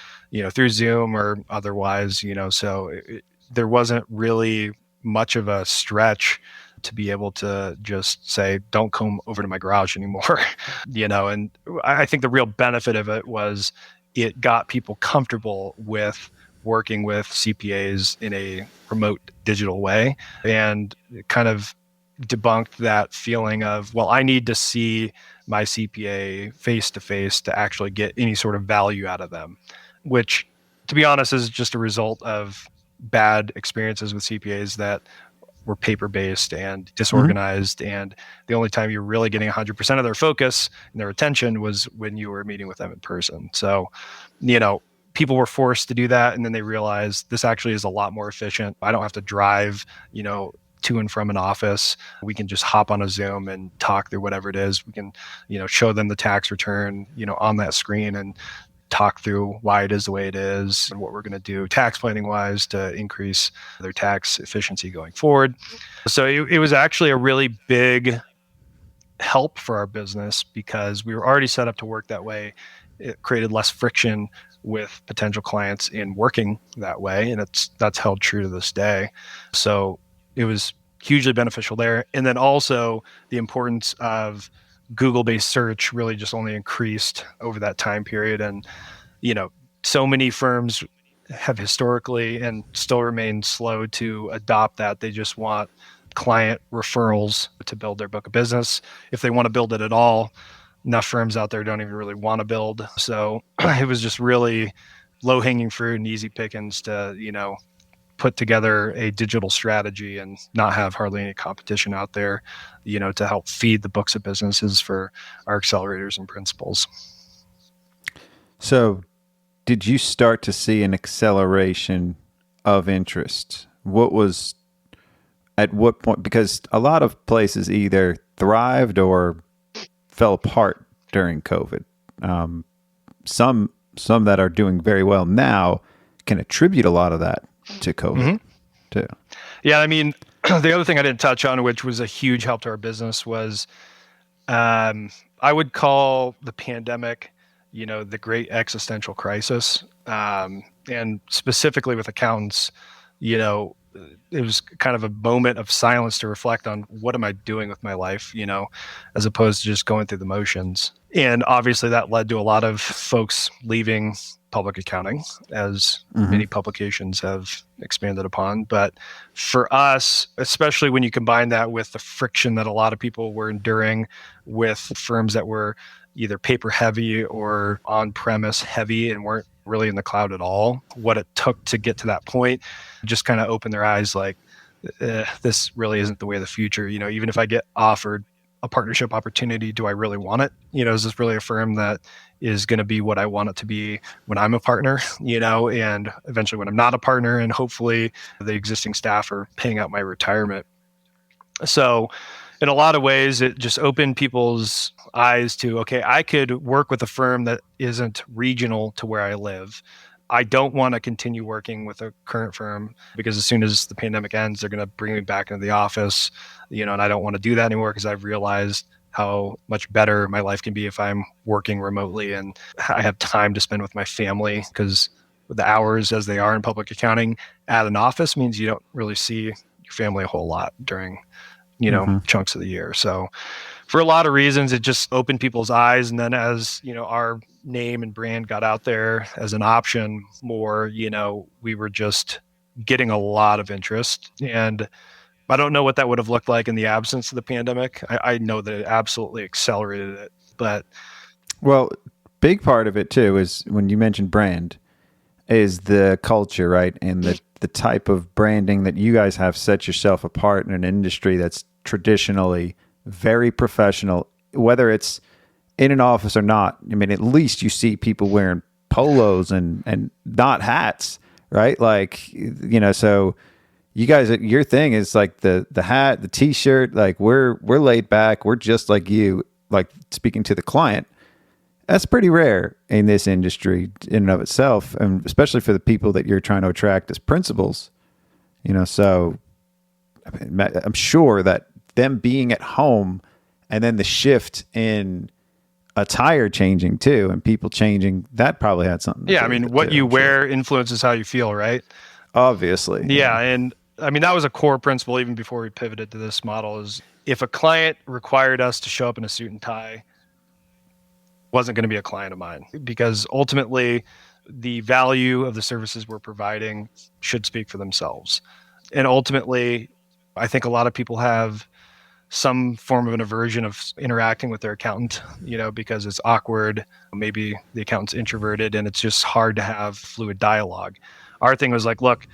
through Zoom or otherwise, so there wasn't really much of a stretch to be able to just say, don't come over to my garage anymore, and I think the real benefit of it was it got people comfortable with working with CPAs in a remote digital way, and it kind of debunked that feeling of, well, I need to see my CPA face to face to actually get any sort of value out of them, which, to be honest, is just a result of bad experiences with CPAs that were paper-based and disorganized. And the only time you're really getting 100% of their focus and their attention was when you were meeting with them in person. So, people were forced to do that. And then they realized this actually is a lot more efficient. I don't have to drive, to and from an office. We can just hop on a Zoom and talk through whatever it is. We can, show them the tax return, on that screen and talk through why it is the way it is and what we're going to do tax planning wise to increase their tax efficiency going forward. So it was actually a really big help for our business because we were already set up to work that way. It created less friction with potential clients in working that way. And that's held true to this day. So it was hugely beneficial there. And then also the importance of Google-based search really just only increased over that time period. And, so many firms have historically and still remain slow to adopt that. They just want client referrals to build their book of business. If they want to build it at all, enough firms out there don't even really want to build. So it was just really low-hanging fruit and easy pickings to, put together a digital strategy and not have hardly any competition out there, to help feed the books of businesses for our accelerators and principals. So did you start to see an acceleration of interest? At what point? Because a lot of places either thrived or fell apart during COVID. Some that are doing very well now can attribute a lot of that to COVID too. Yeah, I mean, the other thing I didn't touch on, which was a huge help to our business, was I would call the pandemic, the great existential crisis. And specifically with accountants, it was kind of a moment of silence to reflect on what am I doing with my life, as opposed to just going through the motions. And obviously that led to a lot of folks leaving public accounting, as many publications have expanded upon. But for us, especially when you combine that with the friction that a lot of people were enduring with firms that were either paper heavy or on-premise heavy and weren't really in the cloud at all, what it took to get to that point just kind of opened their eyes like, this really isn't the way of the future. Even if I get offered a partnership opportunity, do I really want it? Is this really a firm that is going to be what I want it to be when I'm a partner, and eventually when I'm not a partner, and hopefully the existing staff are paying out my retirement. So in a lot of ways, it just opened people's eyes to, okay, I could work with a firm that isn't regional to where I live. I don't want to continue working with a current firm because as soon as the pandemic ends, they're going to bring me back into the office, and I don't want to do that anymore because I've realized how much better my life can be if I'm working remotely and I have time to spend with my family, because the hours as they are in public accounting at an office means you don't really see your family a whole lot during chunks of the year. So for a lot of reasons, it just opened people's eyes. And then as, our name and brand got out there as an option more, we were just getting a lot of interest. And I don't know what that would have looked like in the absence of the pandemic. I know that it absolutely accelerated it. But well, big part of it too is when you mentioned brand is the culture, right? And the type of branding that you guys have set yourself apart in an industry that's traditionally very professional, whether it's in an office or not. I mean, at least you see people wearing polos and not hats, right? Like, so you guys, your thing is like the hat, the t-shirt, like we're laid back. We're just like you, like speaking to the client. That's pretty rare in this industry in and of itself, and especially for the people that you're trying to attract as principals. So I mean, I'm sure that them being at home and then the shift in attire changing too and people changing, that probably had something to do I mean, with it what too, you I'm sure. wear influences how you feel, right? Obviously. Yeah. And I mean, that was a core principle even before we pivoted to this model, is if a client required us to show up in a suit and tie, wasn't going to be a client of mine, because ultimately the value of the services we're providing should speak for themselves. And ultimately, I think a lot of people have some form of an aversion of interacting with their accountant, because it's awkward. Maybe the accountant's introverted and it's just hard to have fluid dialogue. Our thing was like, look,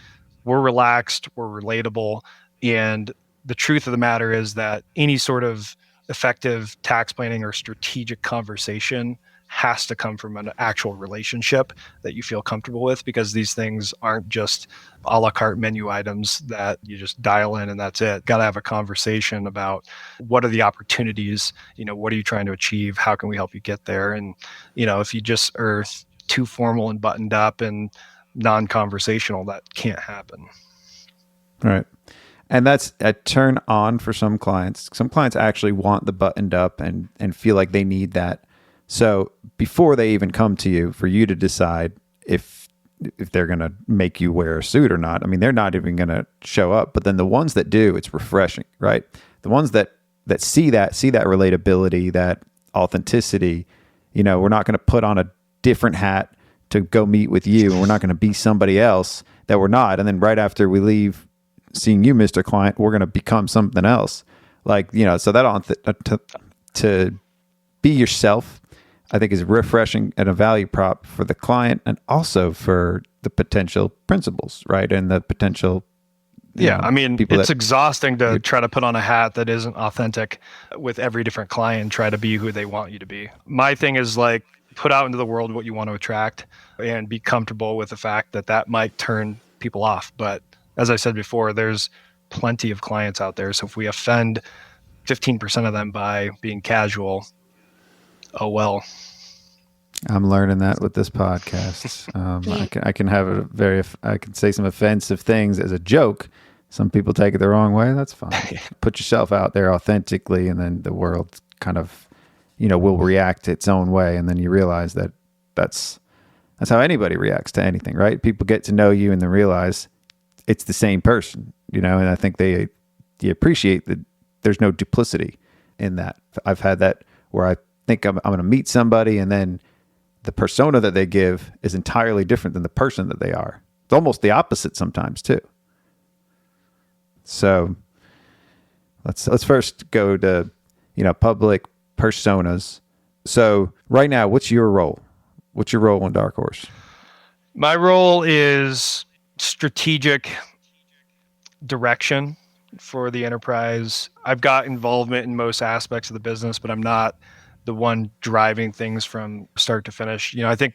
we're relaxed, we're relatable. And the truth of the matter is that any sort of effective tax planning or strategic conversation has to come from an actual relationship that you feel comfortable with, because these things aren't just a la carte menu items that you just dial in and that's it. Got to have a conversation about what are the opportunities, what are you trying to achieve? How can we help you get there? And, if you just are too formal and buttoned up and non-conversational, that can't happen. Right. And that's a turn on for some clients. Some clients actually want the buttoned up and feel like they need that. So before they even come to you, for you to decide if they're going to make you wear a suit or not, I mean, they're not even going to show up. But then the ones that do, it's refreshing, right? The ones that see that relatability, that authenticity, we're not going to put on a different hat to go meet with you, and we're not going to be somebody else that we're not. And then right after we leave seeing you, Mr. Client, we're going to become something else. Like, so that to be yourself, I think is refreshing and a value prop for the client and also for the potential principals, right? And the potential. I mean, it's exhausting to try to put on a hat that isn't authentic with every different client and try to be who they want you to be. My thing is like, put out into the world what you want to attract and be comfortable with the fact that might turn people off. But as I said before, there's plenty of clients out there. So if we offend 15% of them by being casual, oh well. I'm learning that with this podcast. I can say some offensive things as a joke. Some people take it the wrong way. That's fine. Put yourself out there authentically, and then the world kind of, will react its own way. And then you realize that that's how anybody reacts to anything, right? People get to know you and then realize it's the same person, and I think they appreciate that there's no duplicity in that. I've had that where I think I'm going to meet somebody, and then the persona that they give is entirely different than the person that they are. It's almost the opposite sometimes too. So let's first go to, public personas. So right now, what's your role? What's your role in Dark Horse? My role is strategic direction for the enterprise. I've got involvement in most aspects of the business, but I'm not the one driving things from start to finish. I think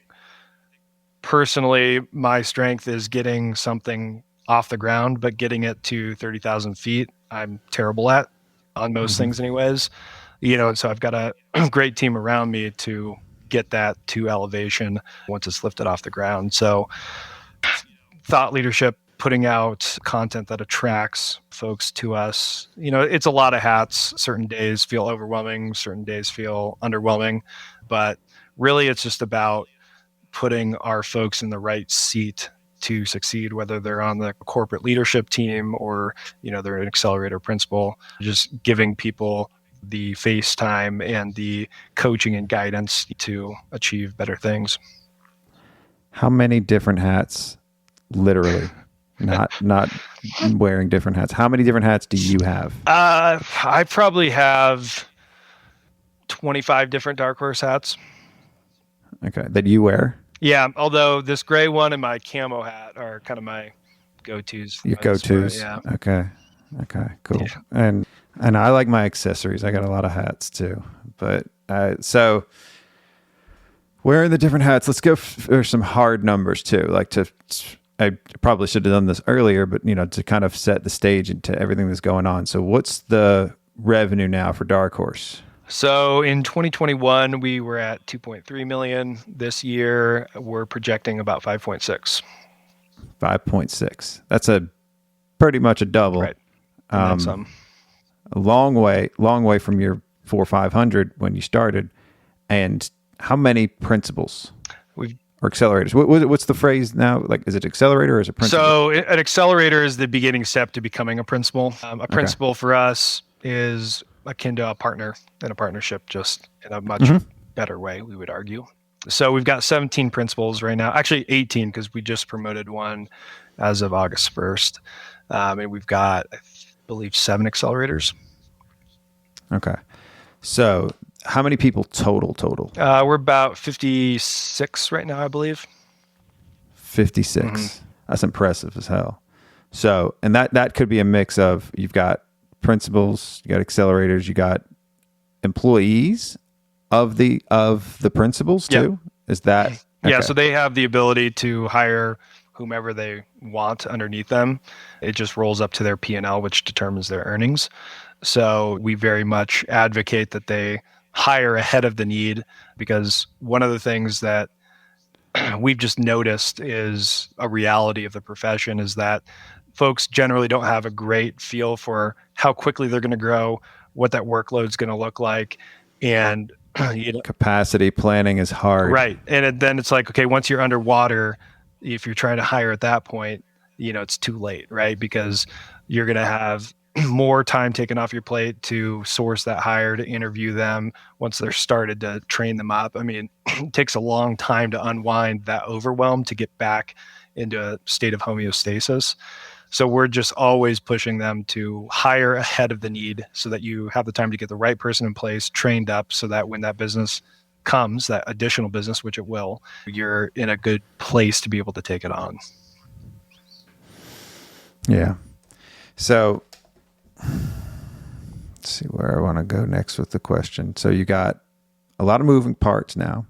personally, my strength is getting something off the ground, but getting it to 30,000 feet, I'm terrible at. on most things anyways. And so I've got a great team around me to get that to elevation once it's lifted off the ground. So thought leadership, putting out content that attracts folks to us. It's a lot of hats. Certain days feel overwhelming, certain days feel underwhelming, but really it's just about putting our folks in the right seat to succeed, whether they're on the corporate leadership team or, they're an accelerator principal, just giving people the face time and the coaching and guidance to achieve better things. How many different hats, literally, not wearing different hats? How many different hats do you have? I probably have 25 different Dark Horse hats. Okay, that you wear? Yeah, although this gray one and my camo hat are kind of my go-tos. Your go-tos? Yeah. Okay, cool. Yeah. And I like my accessories. I got a lot of hats too. But so wearing the different hats, let's go for some hard numbers too. I probably should have done this earlier, but to kind of set the stage into everything that's going on. So what's the revenue now for Dark Horse? So in 2021, we were at 2.3 million. This year, we're projecting about 5.6. 5.6. That's pretty much a double. Right. And then a long way from your 400 or 500 when you started. And how many principals or accelerators? What's the phrase now? Like, is it accelerator or is it principal? So an accelerator is the beginning step to becoming a principal. A principal for us is akin to a partner in a partnership, just in a much better way, we would argue. So we've got 17 principals right now, actually 18, because we just promoted one as of August 1st. And we've got, I believe, 7 accelerators. Okay. So how many people total? We're about 56 right now, I believe. 56. Mm-hmm. That's impressive as hell. So, and that could be a mix of, you've got principals, you got accelerators, you got employees of the principals too. Yep. Is that okay? Yeah, so they have the ability to hire whomever they want underneath them. It just rolls up to their P&L, which determines their earnings. So we very much advocate that they hire ahead of the need, because one of the things that we've just noticed is a reality of the profession is that folks generally don't have a great feel for how quickly they're going to grow, what that workload's going to look like. And capacity planning is hard. Right. And then it's like, okay, once you're underwater, if you're trying to hire at that point, it's too late, right? Because you're going to have more time taken off your plate to source that hire, to interview them once they're started, to train them up. I mean, it takes a long time to unwind that overwhelm to get back into a state of homeostasis. So we're just always pushing them to hire ahead of the need so that you have the time to get the right person in place, trained up, so that when that business comes, that additional business, which it will, you're in a good place to be able to take it on. Yeah. So let's see where I want to go next with the question. So you got a lot of moving parts now.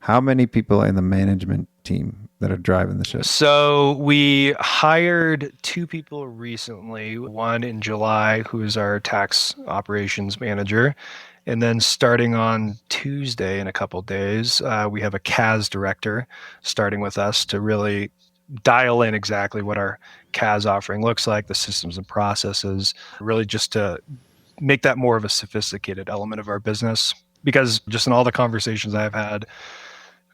How many people in the management team that are driving the ship? So we hired 2 people recently, one in July, who is our tax operations manager. And then starting on Tuesday in a couple of days, we have a CAS director starting with us to really dial in exactly what our CAS offering looks like, the systems and processes, really just to make that more of a sophisticated element of our business. Because just in all the conversations I've had,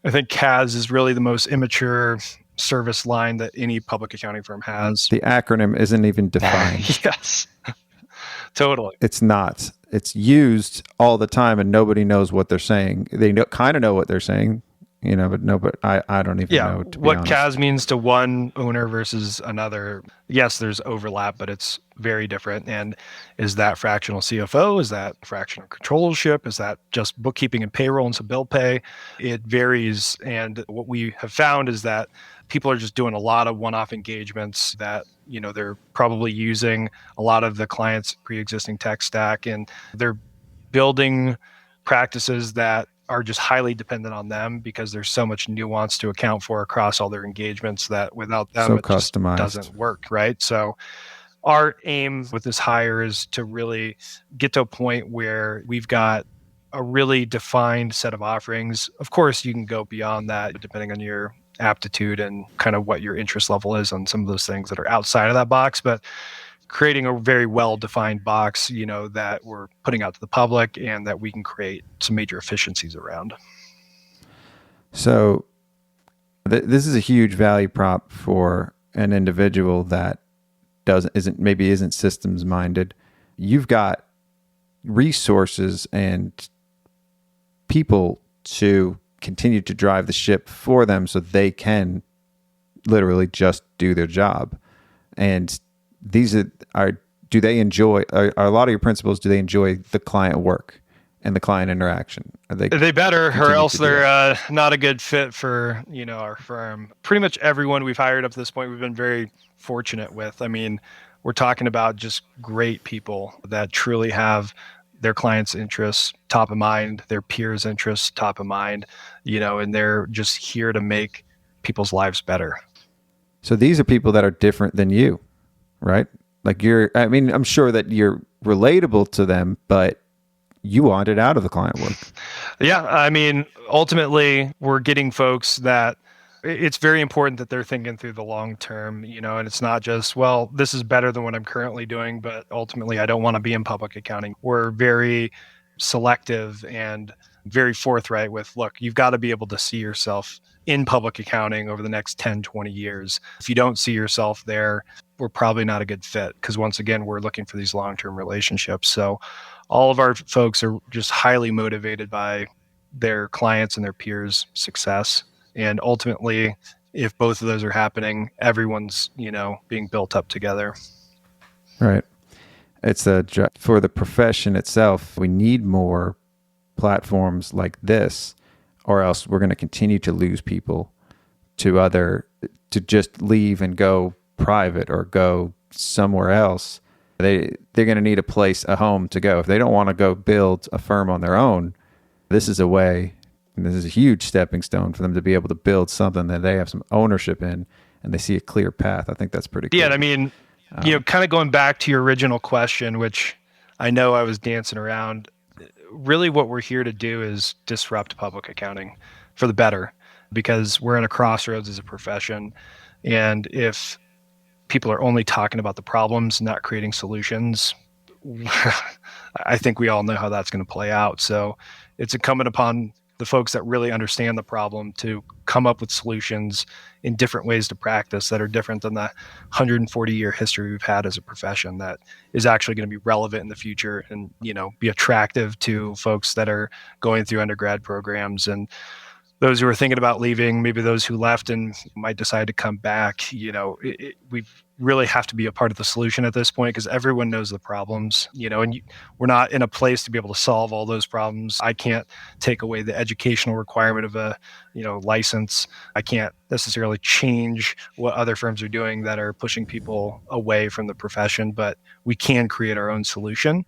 I think CAS is really the most immature service line that any public accounting firm has. The acronym isn't even defined. Yes, totally. It's not. It's used all the time and nobody knows what they're saying. They kind of know what they're saying, but I don't even know. To be what honest. CAS means to one owner versus another. Yes, there's overlap, but it's very different. And is that fractional CFO? Is that fractional controllership? Is that just bookkeeping and payroll and some bill pay? It varies. And what we have found is that people are just doing a lot of one-off engagements that, they're probably using a lot of the client's pre-existing tech stack, and they're building practices that are just highly dependent on them because there's so much nuance to account for across all their engagements that without them, so it just customized. doesn't work, right? So our aim with this hire is to really get to a point where we've got a really defined set of offerings. Of course, you can go beyond that depending on your aptitude and kind of what your interest level is on some of those things that are outside of that box. But creating a very well-defined box, that we're putting out to the public and that we can create some major efficiencies around. So this is a huge value prop for an individual that isn't systems minded. You've got resources and people to continue to drive the ship for them so they can literally just do their job. And these do they enjoy, are a lot of your principals, do they enjoy the client work and the client interaction? They better, or else they're not a good fit for, our firm. Pretty much everyone we've hired up to this point, we've been very fortunate with. I mean, we're talking about just great people that truly have their clients' interests top of mind, their peers' interests top of mind, and they're just here to make people's lives better. So these are people that are different than you, right? Like I'm sure that you're relatable to them, but you want it out of the client work. Yeah. I mean, ultimately, we're getting folks that it's very important that they're thinking through the long term, and it's not just, well, this is better than what I'm currently doing, but ultimately I don't want to be in public accounting. We're very selective and very forthright with, look, you've got to be able to see yourself in public accounting over the next 10, 20 years. If you don't see yourself there, we're probably not a good fit, because once again, we're looking for these long-term relationships. So all of our folks are just highly motivated by their clients and their peers' success. And ultimately, if both of those are happening, everyone's, being built up together. Right. It's for the profession itself, we need more platforms like this, or else we're going to continue to lose people to just leave and go private or go somewhere else. They're going to need a home to go. If they don't want to go build a firm on their own, this is a way. And this is a huge stepping stone for them to be able to build something that they have some ownership in and they see a clear path. I think that's pretty cool. Yeah, I mean, kind of going back to your original question, which I know I was dancing around, really what we're here to do is disrupt public accounting for the better, because we're in a crossroads as a profession. And if people are only talking about the problems, not creating solutions, I think we all know how that's going to play out. So it's incumbent upon the folks that really understand the problem to come up with solutions in different ways to practice that are different than the 140-year history we've had as a profession, that is actually going to be relevant in the future and, be attractive to folks that are going through undergrad programs and those who are thinking about leaving, maybe those who left and might decide to come back. We really have to be a part of the solution at this point, because everyone knows the problems, and we're not in a place to be able to solve all those problems. I can't take away the educational requirement of a, license. I can't necessarily change what other firms are doing that are pushing people away from the profession, but we can create our own solution.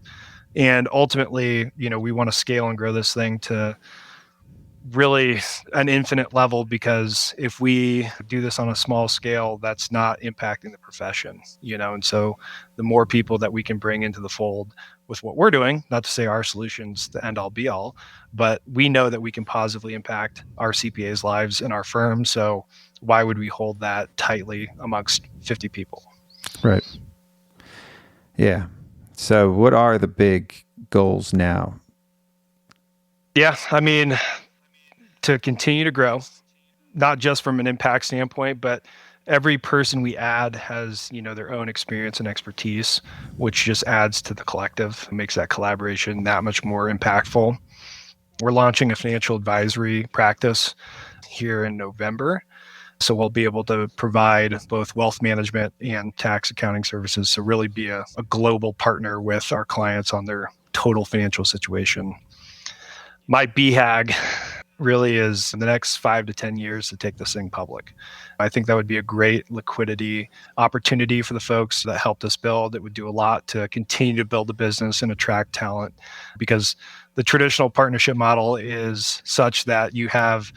And ultimately, we want to scale and grow this thing to really an infinite level, because if we do this on a small scale, that's not impacting the profession, and so the more people that we can bring into the fold with what we're doing, not to say our solution's the end all be all, but we know that we can positively impact our CPAs' lives and our firm. So why would we hold that tightly amongst 50 people? Right. Yeah. So what are the big goals now? Yeah, I mean, to continue to grow, not just from an impact standpoint, but every person we add has, their own experience and expertise, which just adds to the collective, makes that collaboration that much more impactful. We're launching a financial advisory practice here in November. So we'll be able to provide both wealth management and tax accounting services. So really be a global partner with our clients on their total financial situation. My BHAG really is in the next 5 to 10 years to take this thing public. I think that would be a great liquidity opportunity for the folks that helped us build. It would do a lot to continue to build the business and attract talent, because the traditional partnership model is such that you have,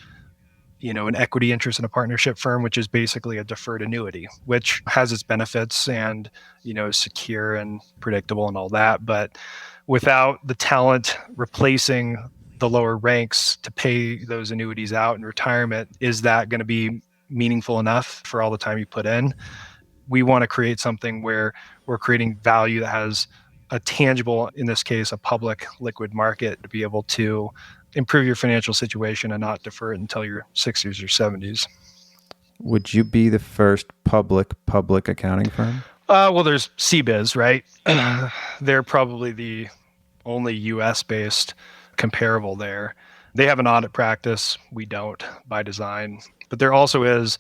an equity interest in a partnership firm, which is basically a deferred annuity, which has its benefits and, is secure and predictable and all that. But without the talent replacing the lower ranks to pay those annuities out in retirement, is that going to be meaningful enough for all the time you put in? We want to create something where we're creating value that has a tangible, in this case, a public liquid market to be able to improve your financial situation and not defer it until your 60s or 70s. Would you be the first public accounting firm? Well, there's CBIZ, right? They're probably the only US-based comparable there. They have an audit practice. We don't, by design. But there also is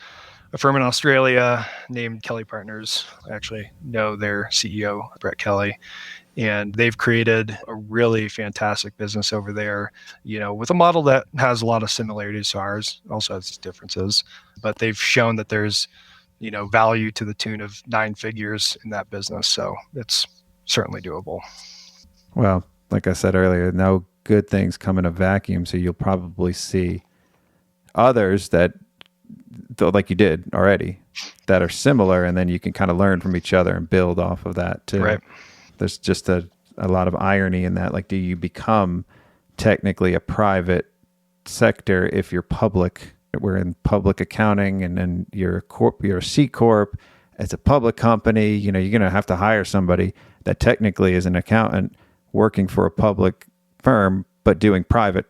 a firm in Australia named Kelly Partners. I actually know their CEO, Brett Kelly. And they've created a really fantastic business over there, with a model that has a lot of similarities to ours, also has its differences. But they've shown that there's, value to the tune of 9 figures in that business. So it's certainly doable. Well, like I said earlier, no good things come in a vacuum. So you'll probably see others that, like you did already, that are similar. And then you can kind of learn from each other and build off of that too. Right. There's just a lot of irony in that. Like, do you become technically a private sector if you're public? We're in public accounting, and then you're a corp, you're a C corp. It's a public company. You're going to have to hire somebody that technically is an accountant working for a public firm, but doing private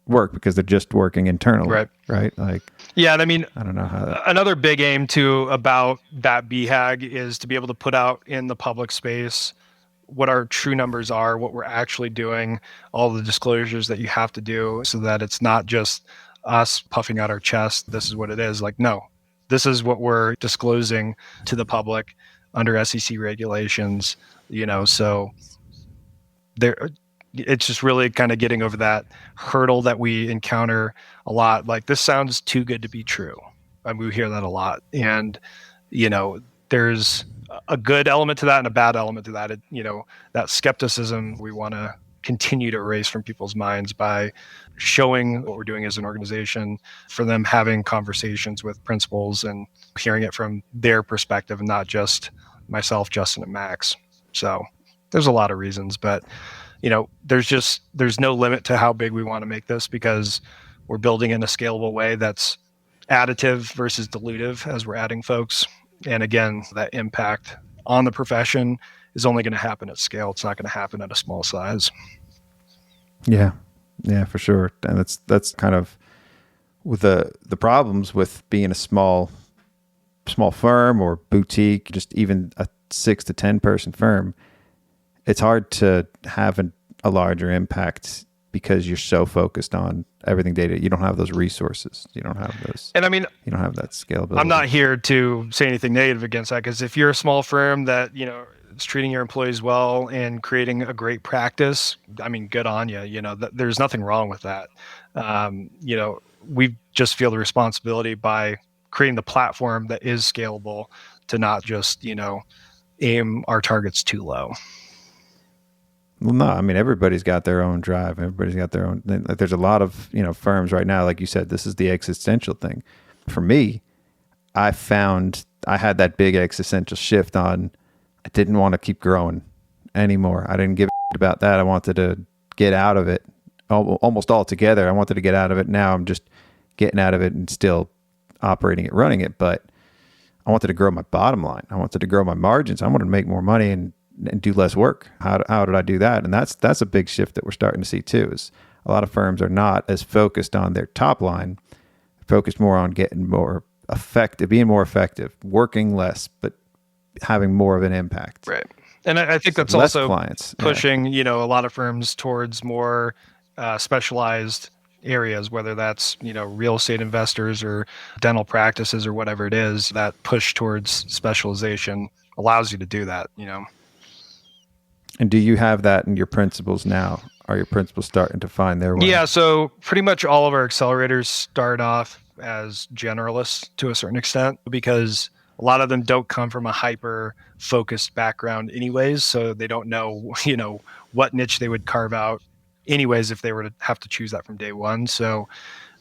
work because they're just working internally. Right. Like, yeah. And I mean, I don't know how that. Another big aim too about that BHAG is to be able to put out in the public space what our true numbers are, what we're actually doing, all the disclosures that you have to do, so that it's not just us puffing out our chest. This is what it is. Like, no, this is what we're disclosing to the public under SEC regulations, so there, it's just really kind of getting over that hurdle that we encounter a lot. Like, this sounds too good to be true. I mean, we hear that a lot. And, there's a good element to that and a bad element to that. That skepticism we want to continue to erase from people's minds by showing what we're doing as an organization, for them having conversations with principals and hearing it from their perspective and not just myself, Justin, and Max. So there's a lot of reasons, but there's no limit to how big we want to make this, because we're building in a scalable way that's additive versus dilutive as we're adding folks. And again, that impact on the profession is only going to happen at scale. It's not going to happen at a small size. Yeah, for sure. And that's kind of with the problems with being a small firm or boutique, just even a 6 to 10 person firm. It's hard to have a larger impact because you're so focused on everything data. You don't have those resources. You don't have those. And I mean, you don't have that scalability. I'm not here to say anything negative against that, because if you're a small firm that, is treating your employees well and creating a great practice, I mean, good on you. There's nothing wrong with that. We just feel the responsibility by creating the platform that is scalable to not just, aim our targets too low. Well, no, I mean, everybody's got their own drive. Everybody's got their own. There's a lot of, firms right now, like you said, this is the existential thing. For me, I found I had that big existential shift on, I didn't want to keep growing anymore. I didn't give a about that. I wanted to get out of it almost altogether. I wanted to get out of it. Now I'm just getting out of it and still operating it, running it. But I wanted to grow my bottom line. I wanted to grow my margins. I wanted to make more money and do less work. How did I do that? And that's a big shift that we're starting to see too, is a lot of firms are not as focused on their top line, focused more on getting more effective, being more effective, working less, but having more of an impact. Right. And I think that's less also clients, pushing, a lot of firms towards more specialized areas, whether that's, real estate investors or dental practices or whatever it is. That push towards specialization allows you to do that, And do you have that in your principals now? Are your principals starting to find their way? Yeah, so pretty much all of our accelerators start off as generalists to a certain extent, because a lot of them don't come from a hyper focused background anyways, so they don't know, what niche they would carve out anyways if they were to have to choose that from day one. So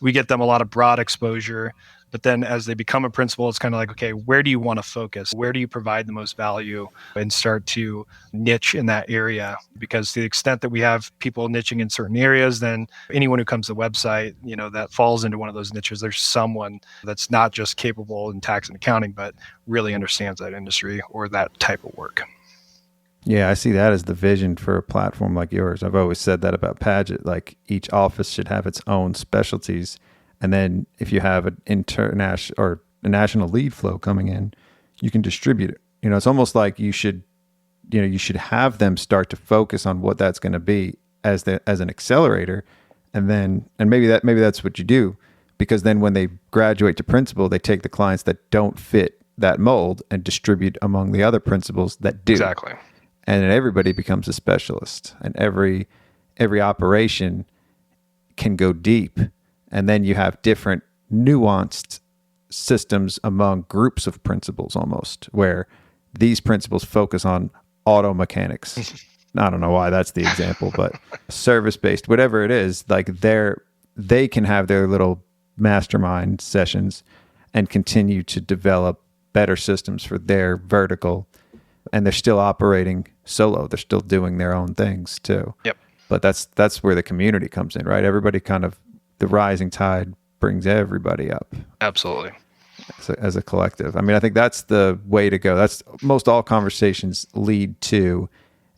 we get them a lot of broad exposure. But then as they become a principal, it's kind of like, okay, where do you want to focus? Where do you provide the most value, and start to niche in that area? Because to the extent that we have people niching in certain areas, then anyone who comes to the website, that falls into one of those niches. There's someone that's not just capable in tax and accounting, but really understands that industry or that type of work. Yeah, I see that as the vision for a platform like yours. I've always said that about Padgett. Like, each office should have its own specialties. And then if you have an international or a national lead flow coming in, you can distribute it. It's almost like you should have them start to focus on what that's going to be as an accelerator. And maybe that's what you do, because then when they graduate to principal, they take the clients that don't fit that mold and distribute among the other principals that do. Exactly. And then everybody becomes a specialist, and every operation can go deep. And then you have different nuanced systems among groups of principals, almost, where these principals focus on auto mechanics. I don't know why that's the example, but service-based, whatever it is, like they can have their little mastermind sessions and continue to develop better systems for their vertical. And they're still operating solo. They're still doing their own things too. Yep. But that's where the community comes in, right? Everybody the rising tide brings everybody up. Absolutely. As a collective. I mean, I think that's the way to go. That's most all conversations lead to,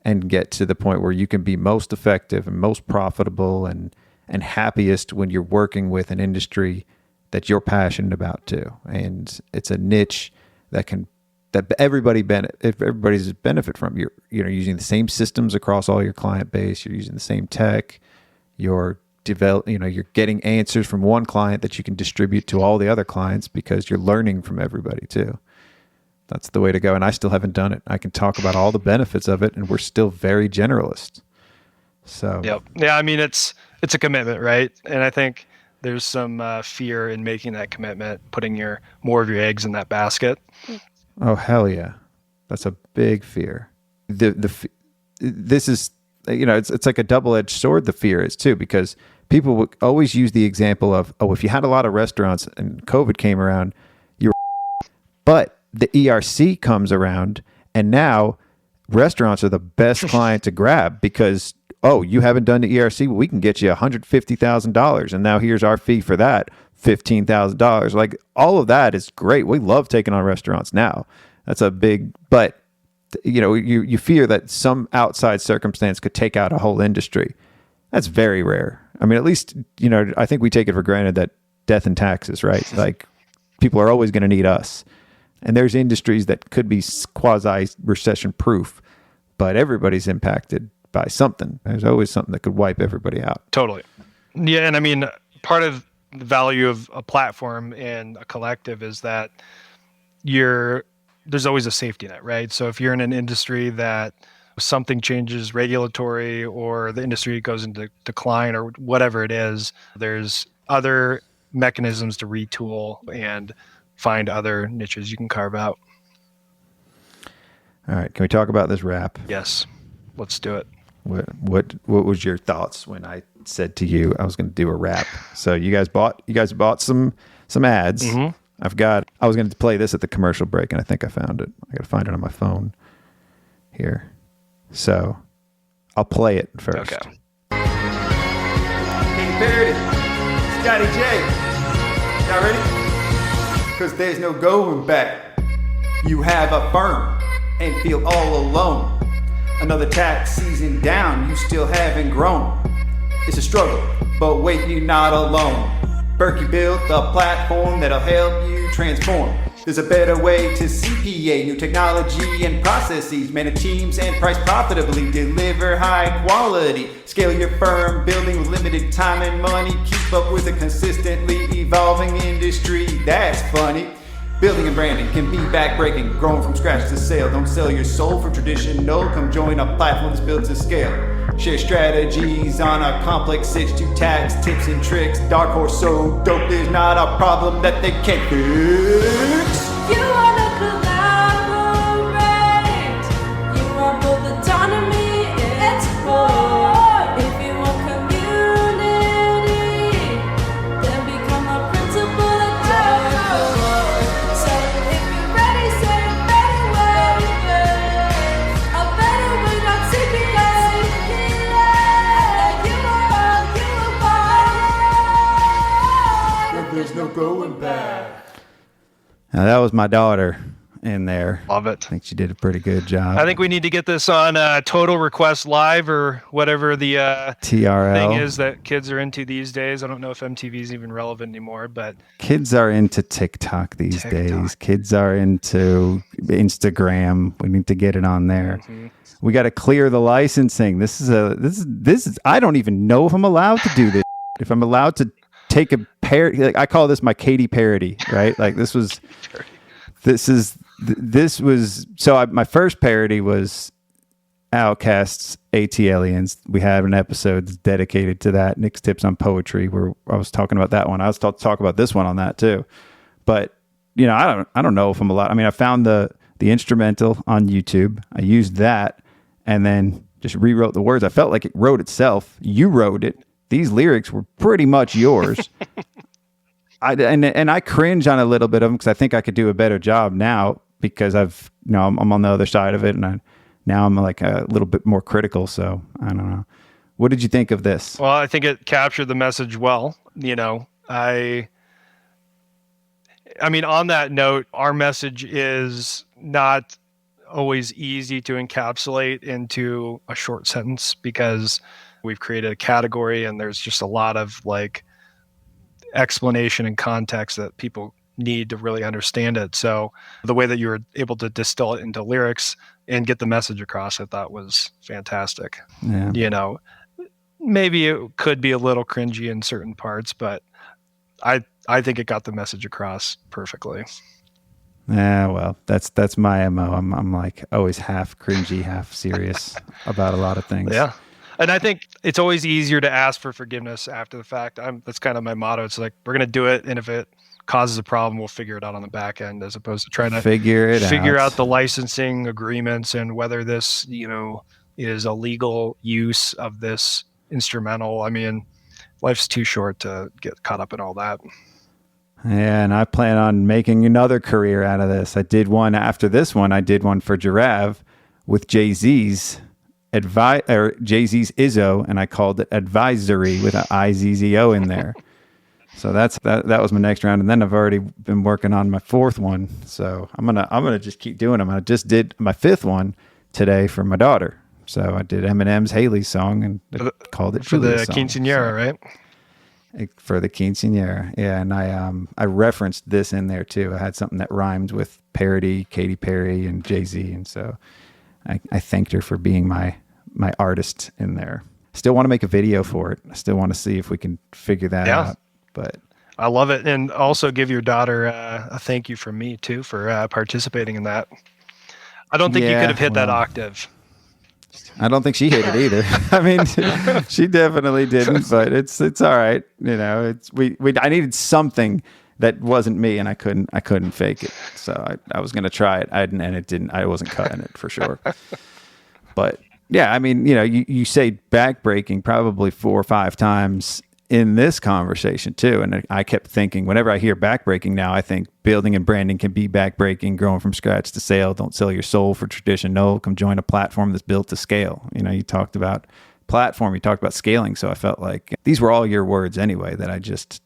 and get to the point where you can be most effective and most profitable and happiest when you're working with an industry that you're passionate about too. And it's a niche that everybody's benefit from. You're using the same systems across all your client base. You're using the same tech. You're getting answers from one client that you can distribute to all the other clients, because you're learning from everybody too. That's the way to go. And I still haven't done it. I can talk about all the benefits of it, and we're still very generalist. So yep. Yeah, I mean, it's a commitment, right? And I think there's some fear in making that commitment, putting more of your eggs in that basket. Oh, hell yeah. That's a big fear. This is, it's like a double-edged sword, the fear is too, because people would always use the example of, if you had a lot of restaurants and COVID came around, but the ERC comes around, and now restaurants are the best client to grab, because, you haven't done the ERC? Well, we can get you $150,000. And now here's our fee for that, $15,000. Like, all of that is great. We love taking on restaurants now. That's a big, but you fear that some outside circumstance could take out a whole industry. That's very rare. I mean, at least, I think we take it for granted that death and taxes, right? Like, people are always going to need us. And there's industries that could be quasi recession proof, but everybody's impacted by something. There's always something that could wipe everybody out. Totally. Yeah. And I mean, part of the value of a platform and a collective is that there's always a safety net, right? So if you're in an industry that something changes regulatory, or the industry goes into decline, or whatever it is, there's other mechanisms to retool and find other niches you can carve out. All right. Can we talk about this wrap? Yes. Let's do it. What was your thoughts when I said to you I was going to do a wrap? So you guys bought some ads. Mm-hmm. I was going to play this at the commercial break, and I think I found it. I got to find it on my phone here. So I'll play it first. Okay. King Parody, Scotty J. Y'all ready? Because there's no going back. You have a firm and feel all alone. Another tax season down, you still haven't grown. It's a struggle, but wait, you're not alone. Birky built a platform that'll help you transform. There's a better way to CPA, new technology and processes, manage teams and price profitably, deliver high quality, scale your firm, building with limited time and money, keep up with a consistently evolving industry. That's funny. Building and branding can be backbreaking, growing from scratch to sale. Don't sell your soul for traditional, come join a platform that's built to scale. Share strategies on a complex sitch to tax, tips and tricks. Dark horse so dope, there's not a problem that they can't fix. You wanna collaborate, you want both autonomy and support. If you want community, then was my daughter in there. Love it. I think she did a pretty good job. I think we need to get this on Total Request Live or whatever the TRL thing is that kids are into these days. I don't know if MTV is even relevant anymore, but kids are into TikTok these days. Kids are into Instagram. We need to get it on there. Mm-hmm. We got to clear the licensing. This is. I don't even know if I'm allowed to do this. If I'm allowed to take a parody, like I call this my Katy parody, right? Like this was. My first parody was Outcast's AT Aliens. We had an episode that's dedicated to that. Nick's Tips on Poetry, where I was talking about that one. I was talk about this one on that too. But I don't know if I'm allowed. I mean, I found the instrumental on YouTube. I used that and then just rewrote the words. I felt like it wrote itself. You wrote it. These lyrics were pretty much yours. I cringe on a little bit of them because I think I could do a better job now because I'm on the other side of it, and now I'm like a little bit more critical. So I don't know. What did you think of this? Well, I think it captured the message well. I mean, on that note, our message is not always easy to encapsulate into a short sentence because we've created a category and there's just a lot of like explanation and context that people need to really understand it. So the way that you were able to distill it into lyrics and get the message across, I thought was fantastic. Yeah. Maybe it could be a little cringy in certain parts, but I think it got the message across perfectly. Yeah, well, that's my MO. I'm like always half cringy, half serious about a lot of things. Yeah. And I think it's always easier to ask for forgiveness after the fact. That's kind of my motto. It's like, we're going to do it. And if it causes a problem, we'll figure it out on the back end, as opposed to trying to figure out the licensing agreements and whether this, is a legal use of this instrumental. I mean, life's too short to get caught up in all that. Yeah. And I plan on making another career out of this. I did one after this one. I did one for Giraffe with Jay-Z's Jay-Z's Izzo, and I called it Advisory with an IZZO in there. So that was my next round, and then I've already been working on my fourth one. So I'm gonna just keep doing them. I just did my fifth one today for my daughter. So I did Eminem's Haley's song and called it for the song. quinceañera, right? For the quinceañera, yeah. And I referenced this in there too. I had something that rhymed with parody, Katy Perry and Jay-Z, and so I thanked her for being my artist in there. Still want to make a video for it. I still want to see if we can figure that out. But I love it. And also give your daughter a thank you from me too for participating in that. I don't think you could have hit that octave. I don't think she hit it either. I mean, she definitely didn't, but it's all right. I needed something that wasn't me, and I couldn't fake it. So I was going to try it. I wasn't cutting it for sure. But yeah, I mean, you say backbreaking probably 4 or 5 times in this conversation too. And I kept thinking, whenever I hear backbreaking now, I think building and branding can be backbreaking, growing from scratch to sale. Don't sell your soul for tradition. No, come join a platform that's built to scale. You talked about platform, you talked about scaling. So I felt like these were all your words anyway, that I just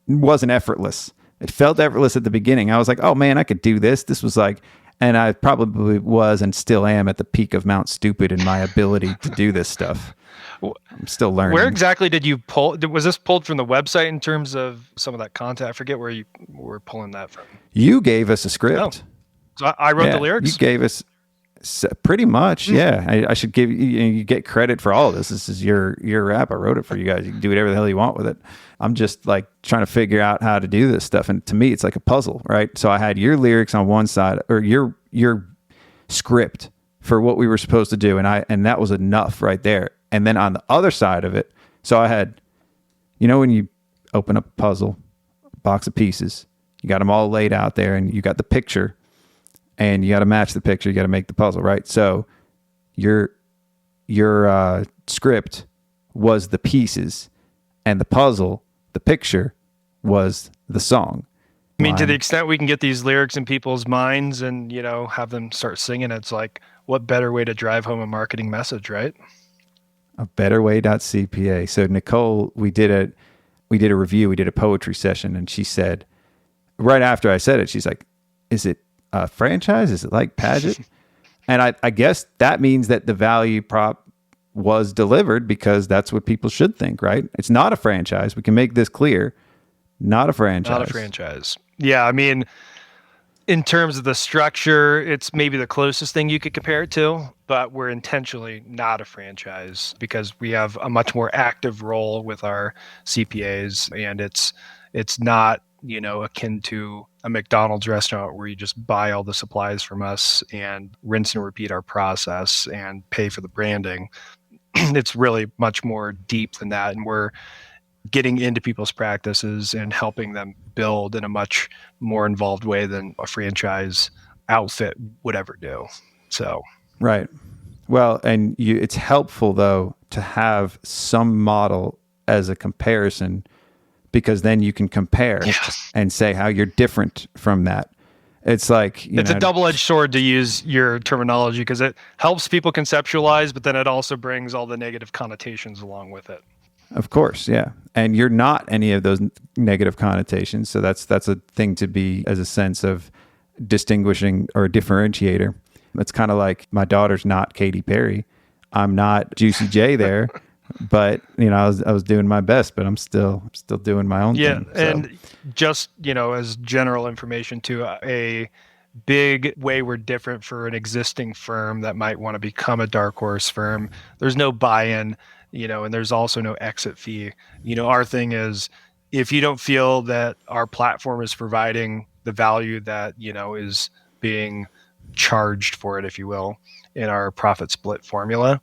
wasn't effortless. It felt effortless at the beginning. I was like, oh man, I could do this. This was like, and I probably was and still am at the peak of Mount Stupid in my ability to do this stuff. I'm still learning. Where exactly did you pull? Was this pulled from the website in terms of some of that content? I forget where you were pulling that from. You gave us a script. Oh. So I wrote the lyrics? You gave us pretty much. Yeah. I should give you get credit for all of this. This is your rap. I wrote it for you guys. You can do whatever the hell you want with it. I'm just like trying to figure out how to do this stuff. And to me, it's like a puzzle, right? So I had your lyrics on one side, or your script for what we were supposed to do. And that was enough right there. And then on the other side of it, so I had, when you open up a puzzle, a box of pieces, you got them all laid out there, and you got the picture, and you got to match the picture. You got to make the puzzle, right? So your script was the pieces, and the puzzle, the picture, was the song. I mean, to the extent we can get these lyrics in people's minds and, have them start singing, it's like, what better way to drive home a marketing message, right? A betterway.cpa. So Nicole, we did a review, we did a poetry session, and she said, right after I said it, she's like, Is it a franchise? Is it like Paget? And I guess that means that the value prop was delivered, because that's what people should think, right? It's not a franchise. We can make this clear. Not a franchise. Not a franchise. Yeah, I mean, in terms of the structure, it's maybe the closest thing you could compare it to, but we're intentionally not a franchise because we have a much more active role with our CPAs, and it's not, akin to a McDonald's restaurant where you just buy all the supplies from us and rinse and repeat our process and pay for the branding. It's really much more deep than that, and we're getting into people's practices and helping them build in a much more involved way than a franchise outfit would ever do. So, right. Well, and it's helpful though to have some model as a comparison, because then you can compare and say how you're different from that. It's like, it's a double-edged sword, to use your terminology, because it helps people conceptualize, but then it also brings all the negative connotations along with it. Of course, yeah. And you're not any of those negative connotations. So that's a thing to be, as a sense of distinguishing or a differentiator. It's kind of like, my daughter's not Katy Perry. I'm not Juicy J there. But I was doing my best, but I'm still doing my own thing. Yeah, and just as general information too, a big way we're different for an existing firm that might want to become a dark horse firm. There's no buy-in, and there's also no exit fee. Our thing is, if you don't feel that our platform is providing the value that is being charged for it, if you will, in our profit split formula,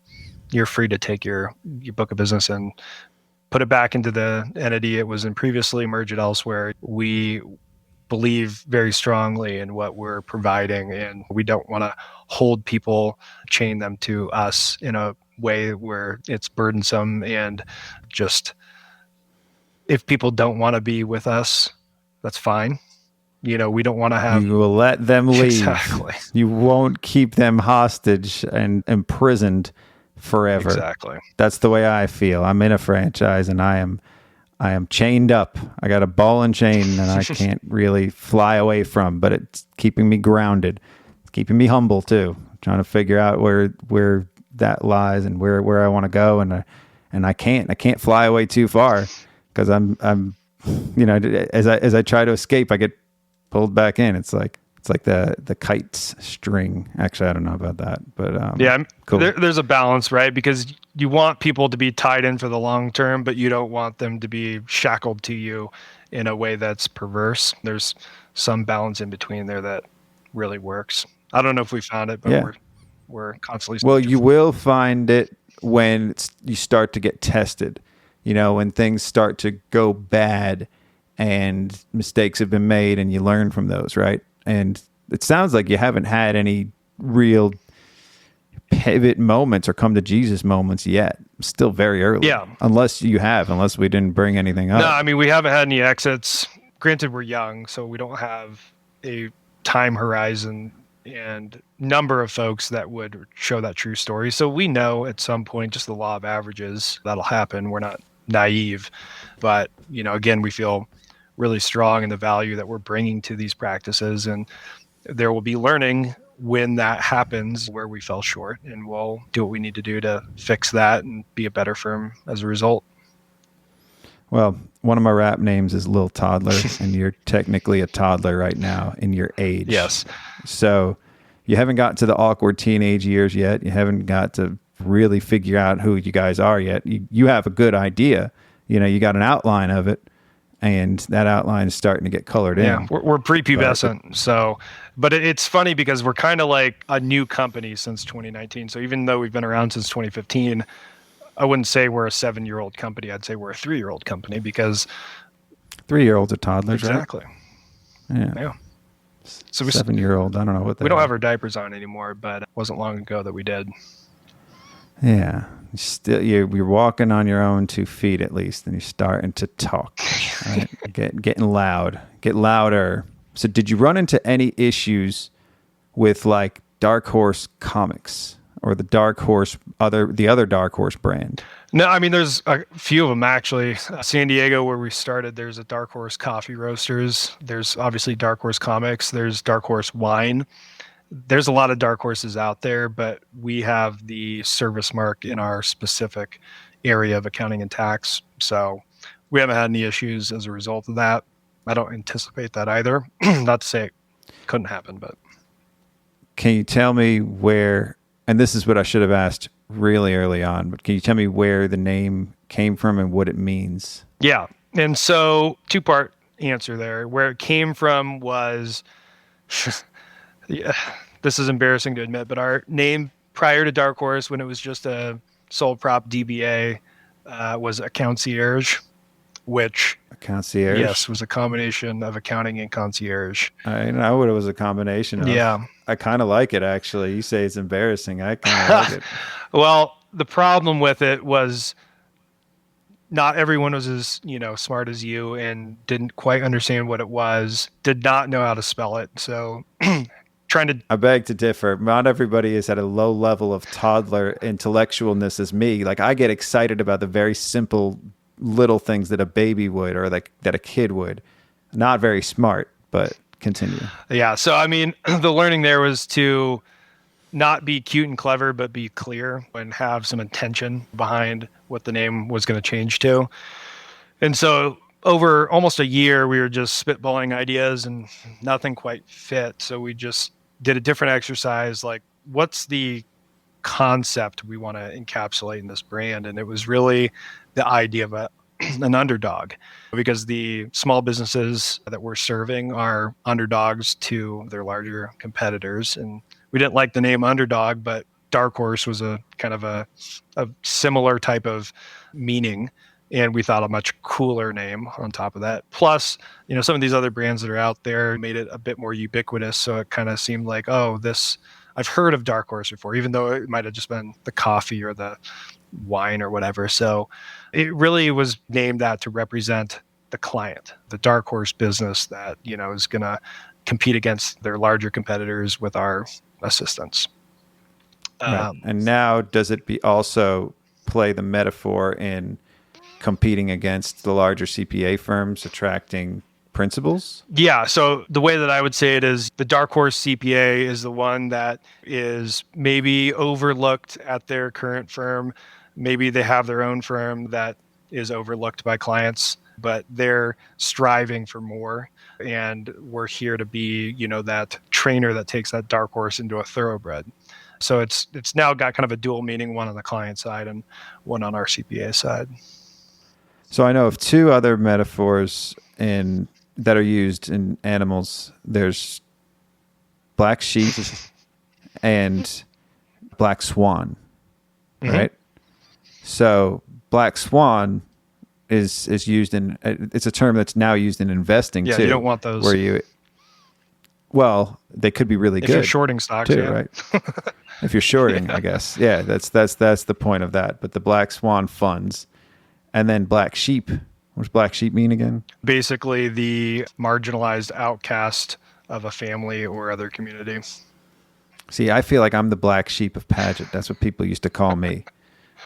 you're free to take your book of business and put it back into the entity it was in previously, merge it elsewhere. We believe very strongly in what we're providing, and we don't want to hold people, chain them to us in a way where it's burdensome. And just, if people don't want to be with us, that's fine. We don't want to have... You will let them leave. Exactly. You won't keep them hostage and imprisoned forever. Exactly. That's the way I feel. I'm in a franchise and I am chained up. I got a ball and chain and I can't really fly away from, but it's keeping me grounded. It's keeping me humble too. Trying to figure out where that lies and where I want to go, and I can't fly away too far, because I'm as I try to escape, I get pulled back in. It's like the kite's string. Actually, I don't know about that, but yeah, cool. There's a balance, right? Because you want people to be tied in for the long term, but you don't want them to be shackled to you in a way that's perverse. There's some balance in between there that really works. I don't know if we found it, but we're constantly... Well, you will find it when you start to get tested. When things start to go bad and mistakes have been made and you learn from those, right? And it sounds like you haven't had any real pivot moments or come to Jesus moments yet. Still very early. Yeah. Unless we didn't bring anything up. No, I mean, we haven't had any exits. Granted, we're young, so we don't have a time horizon and number of folks that would show that true story. So we know at some point, just the law of averages, that'll happen. We're not naive. But, again, we feel really strong in the value that we're bringing to these practices, and there will be learning when that happens where we fell short, and we'll do what we need to do to fix that and be a better firm as a result. Well, one of my rap names is Lil Toddler, and you're technically a toddler right now in your age. Yes. So you haven't got to the awkward teenage years yet. You haven't got to really figure out who you guys are yet. You have a good idea. You got an outline of it. And that outline is starting to get colored in. Yeah, we're prepubescent. But it's funny because we're kind of like a new company since 2019. So even though we've been around since 2015, I wouldn't say we're a 7-year-old company. I'd say we're a 3-year-old company, because 3-year-olds are toddlers, exactly. Right? Yeah. So 7-year-old, I don't know what that we don't have our diapers on anymore, but it wasn't long ago that we did. Yeah. You're walking on your own 2 feet at least, and you're starting to talk. Right? Getting loud. Get louder. So did you run into any issues with like Dark Horse Comics or the other Dark Horse brand? No, I mean, there's a few of them actually. San Diego, where we started, there's a Dark Horse Coffee Roasters. There's obviously Dark Horse Comics. There's Dark Horse Wine. There's a lot of dark horses out there, but we have the service mark in our specific area of accounting and tax. So we haven't had any issues as a result of that. I don't anticipate that either. Not to say it couldn't happen, but. Can you tell me where, and this is what I should have asked really early on, but can you tell me where the name came from and what it means? Yeah. And so 2-part answer there. Where it came from was, yeah, this is embarrassing to admit, but our name prior to Dark Horse, when it was just a sole prop DBA, was a concierge, which Concierge? yes, was a combination of accounting and concierge. I know what it was a combination of. Yeah. I kind of like it, actually. You say it's embarrassing. I kind of like it. Well, the problem with it was not everyone was as, smart as you and didn't quite understand what it was, did not know how to spell it. So I beg to differ. Not everybody is at a low level of toddler intellectualness as me. Like, I get excited about the very simple little things that a baby would, or like that a kid would. Not very smart, but continue. Yeah. So, I mean, the learning there was to not be cute and clever, but be clear and have some intention behind what the name was going to change to. And so over almost a year, we were just spitballing ideas and nothing quite fit. So we just did a different exercise. Like, what's the concept we want to encapsulate in this brand? And it was really the idea of an underdog, because the small businesses that we're serving are underdogs to their larger competitors. And we didn't like the name underdog, but Dark Horse was a kind of a similar type of meaning. And we thought a much cooler name on top of that. Plus, some of these other brands that are out there made it a bit more ubiquitous. So it kind of seemed like, oh, I've heard of Dark Horse before, even though it might have just been the coffee or the wine or whatever. So it really was named that to represent the client, the Dark Horse business that, is going to compete against their larger competitors with our assistance. Right. And now, does it also play the metaphor in competing against the larger CPA firms, attracting principals? Yeah. So the way that I would say it is, the Dark Horse CPA is the one that is maybe overlooked at their current firm. Maybe they have their own firm that is overlooked by clients, but they're striving for more. And we're here to be, that trainer that takes that dark horse into a thoroughbred. So it's now got kind of a dual meaning, one on the client side and one on our CPA side. So I know of two other metaphors that are used in animals. There's black sheep and black swan, right? So black swan is used in, it's a term that's now used in investing too. Yeah, you don't want those. They could be really if good. If you're shorting stocks, too, yeah. Right? If you're shorting, I guess. Yeah, that's the point of that. But the black swan funds, and then black sheep. What does black sheep mean again? Basically the marginalized outcast of a family or other community. See, I feel like I'm the black sheep of Paget. That's what people used to call me.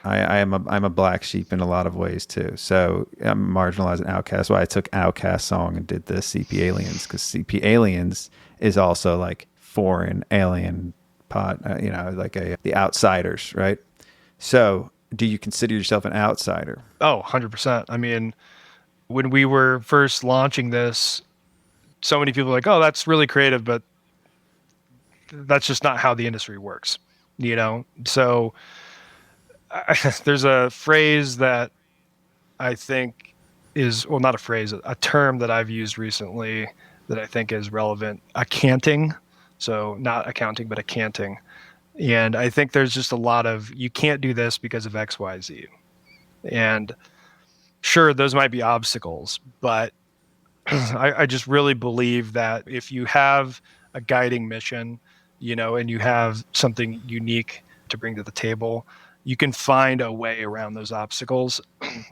I'm a black sheep in a lot of ways too. So I'm marginalized and outcast. Why I took Outcast song and did the CP Aliens, because CP Aliens is also like foreign alien pot, the outsiders, right? So do you consider yourself an outsider? Oh, 100%. I mean, when we were first launching this, so many people were like, oh, that's really creative, but that's just not how the industry works, So there's a phrase that I think is, well, not a phrase, a term that I've used recently that I think is relevant. Accounting. So not accounting, but accounting. And I think there's just a lot of, you can't do this because of X, Y, Z. And sure, those might be obstacles, but I just really believe that if you have a guiding mission, and you have something unique to bring to the table, you can find a way around those obstacles.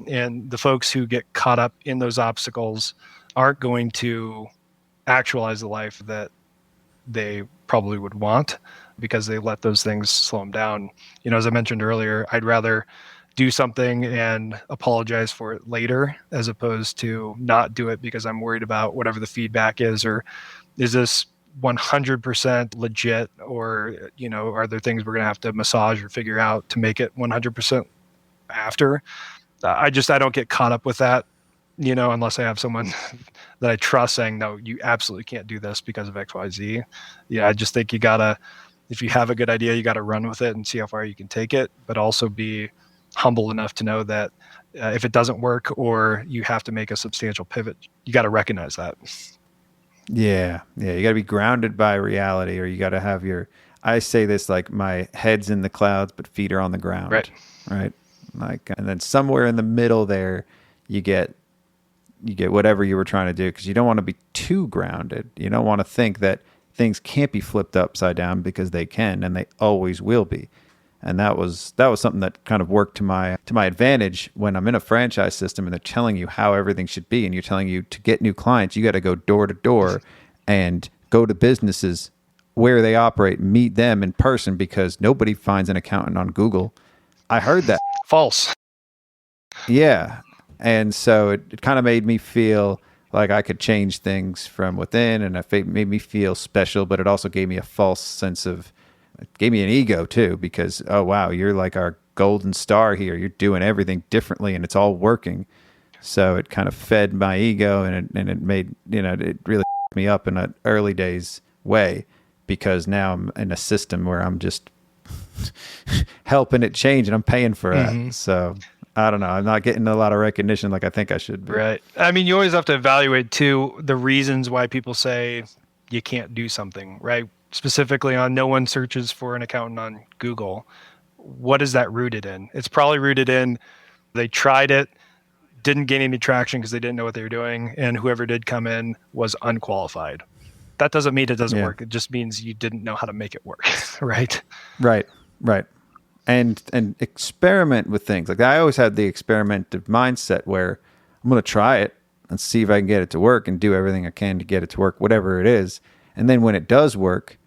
And the folks who get caught up in those obstacles aren't going to actualize the life that they probably would want, because they let those things slow them down. As I mentioned earlier, I'd rather do something and apologize for it later, as opposed to not do it because I'm worried about whatever the feedback is, or is this 100% legit, or, are there things we're going to have to massage or figure out to make it 100% after? I don't get caught up with that, unless I have someone that I trust saying, no, you absolutely can't do this because of X, Y, Z. I just think you gotta, if you have a good idea, you gotta run with it and see how far you can take it, but also be humble enough to know that if it doesn't work or you have to make a substantial pivot, you got to recognize that. Yeah. You got to be grounded by reality, or you got to have I say this like my head's in the clouds, but feet are on the ground. Right. Like, and then somewhere in the middle there, you get whatever you were trying to do, because you don't want to be too grounded. You don't want to think that things can't be flipped upside down, because they can, and they always will be. And that was something that kind of worked to my advantage when I'm in a franchise system and they're telling you how everything should be, and you're telling you to get new clients, you got to go door to door and go to businesses where they operate, meet them in person, because nobody finds an accountant on Google. I heard that. False. Yeah. And so it kind of made me feel like I could change things from within, and it made me feel special, but it also gave me a false sense of, it gave me an ego too, because, oh, wow, you're like our golden star here. You're doing everything differently and it's all working. So it kind of fed my ego, and it made, it really me up in an early days way, because now I'm in a system where I'm just helping it change and I'm paying for it. So I don't know. I'm not getting a lot of recognition like I think I should be. Right. I mean, you always have to evaluate too the reasons why people say you can't do something, right? Specifically on no one searches for an accountant on Google. What is that rooted in? It's probably rooted in they tried it, didn't gain any traction because they didn't know what they were doing, and whoever did come in was unqualified. That doesn't mean it doesn't work. It just means you didn't know how to make it work, right? Right. And experiment with things. Like, I always had the experimental mindset where I'm going to try it and see if I can get it to work, and do everything I can to get it to work, whatever it is. And then when it does work,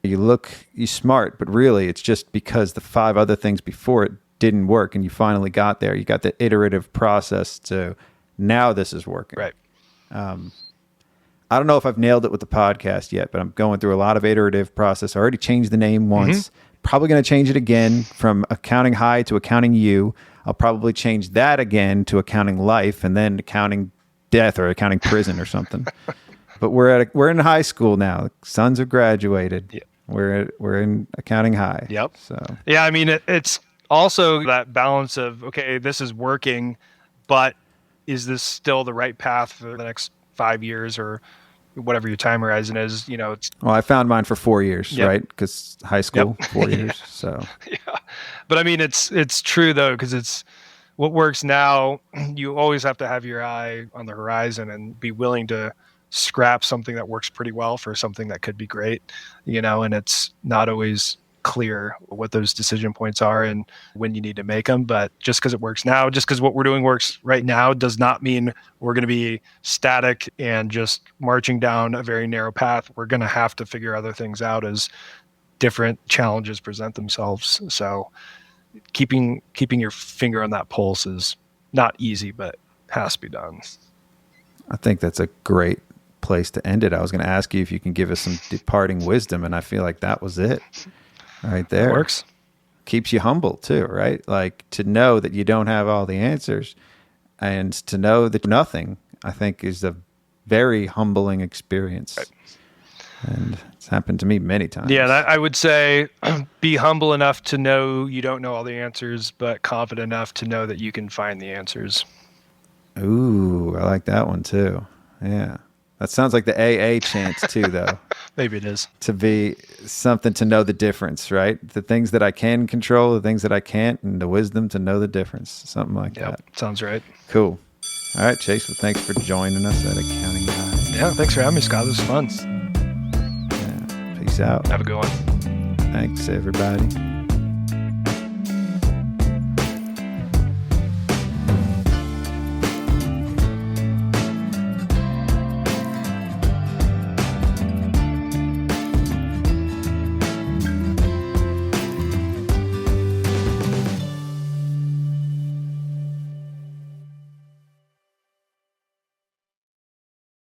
you're smart, but really it's just because the 5 other things before it didn't work, and you finally got there. You got the iterative process to now this is working. Right. I don't know if I've nailed it with the podcast yet, but I'm going through a lot of iterative process. I already changed the name once. Probably going to change it again from Accounting High to Accounting U. I'll probably change that again to Accounting Life, and then Accounting Death or Accounting Prison or something. But we're in high school now. Sons have graduated. Yep. We're in Accounting High. Yep. So yeah, I mean it's also that balance of, okay, this is working, but is this still the right path for the next 5 years or whatever your time horizon is? It's, well, I found mine for 4 years, right? Because high school, 4 years. So yeah, but I mean it's true though, because it's what works now. You always have to have your eye on the horizon and be willing to scrap something that works pretty well for something that could be great, and it's not always clear what those decision points are and when you need to make them. But just because it works now, just because what we're doing works right now, does not mean we're going to be static and just marching down a very narrow path. We're going to have to figure other things out as different challenges present themselves. So keeping your finger on that pulse is not easy, but has to be done. I think that's a great place to end it. I was going to ask you if you can give us some departing wisdom, and I feel like that was it right there. It works. Keeps you humble too, right? Like, to know that you don't have all the answers, and to know that nothing, I think, is a very humbling experience. Right. And it's happened to me many times. Yeah, I would say be humble enough to know you don't know all the answers, but confident enough to know that you can find the answers. Ooh, I like that one too. Yeah. That sounds like the AA chants too, though. Maybe it is. To be something to know the difference, right? The things that I can control, the things that I can't, and the wisdom to know the difference. Something like that. Sounds right. Cool. All right, Chase. Well, thanks for joining us at Accounting High. Yeah, thanks for having me, Scott. This was fun. Yeah, peace out. Have a good one. Thanks, everybody.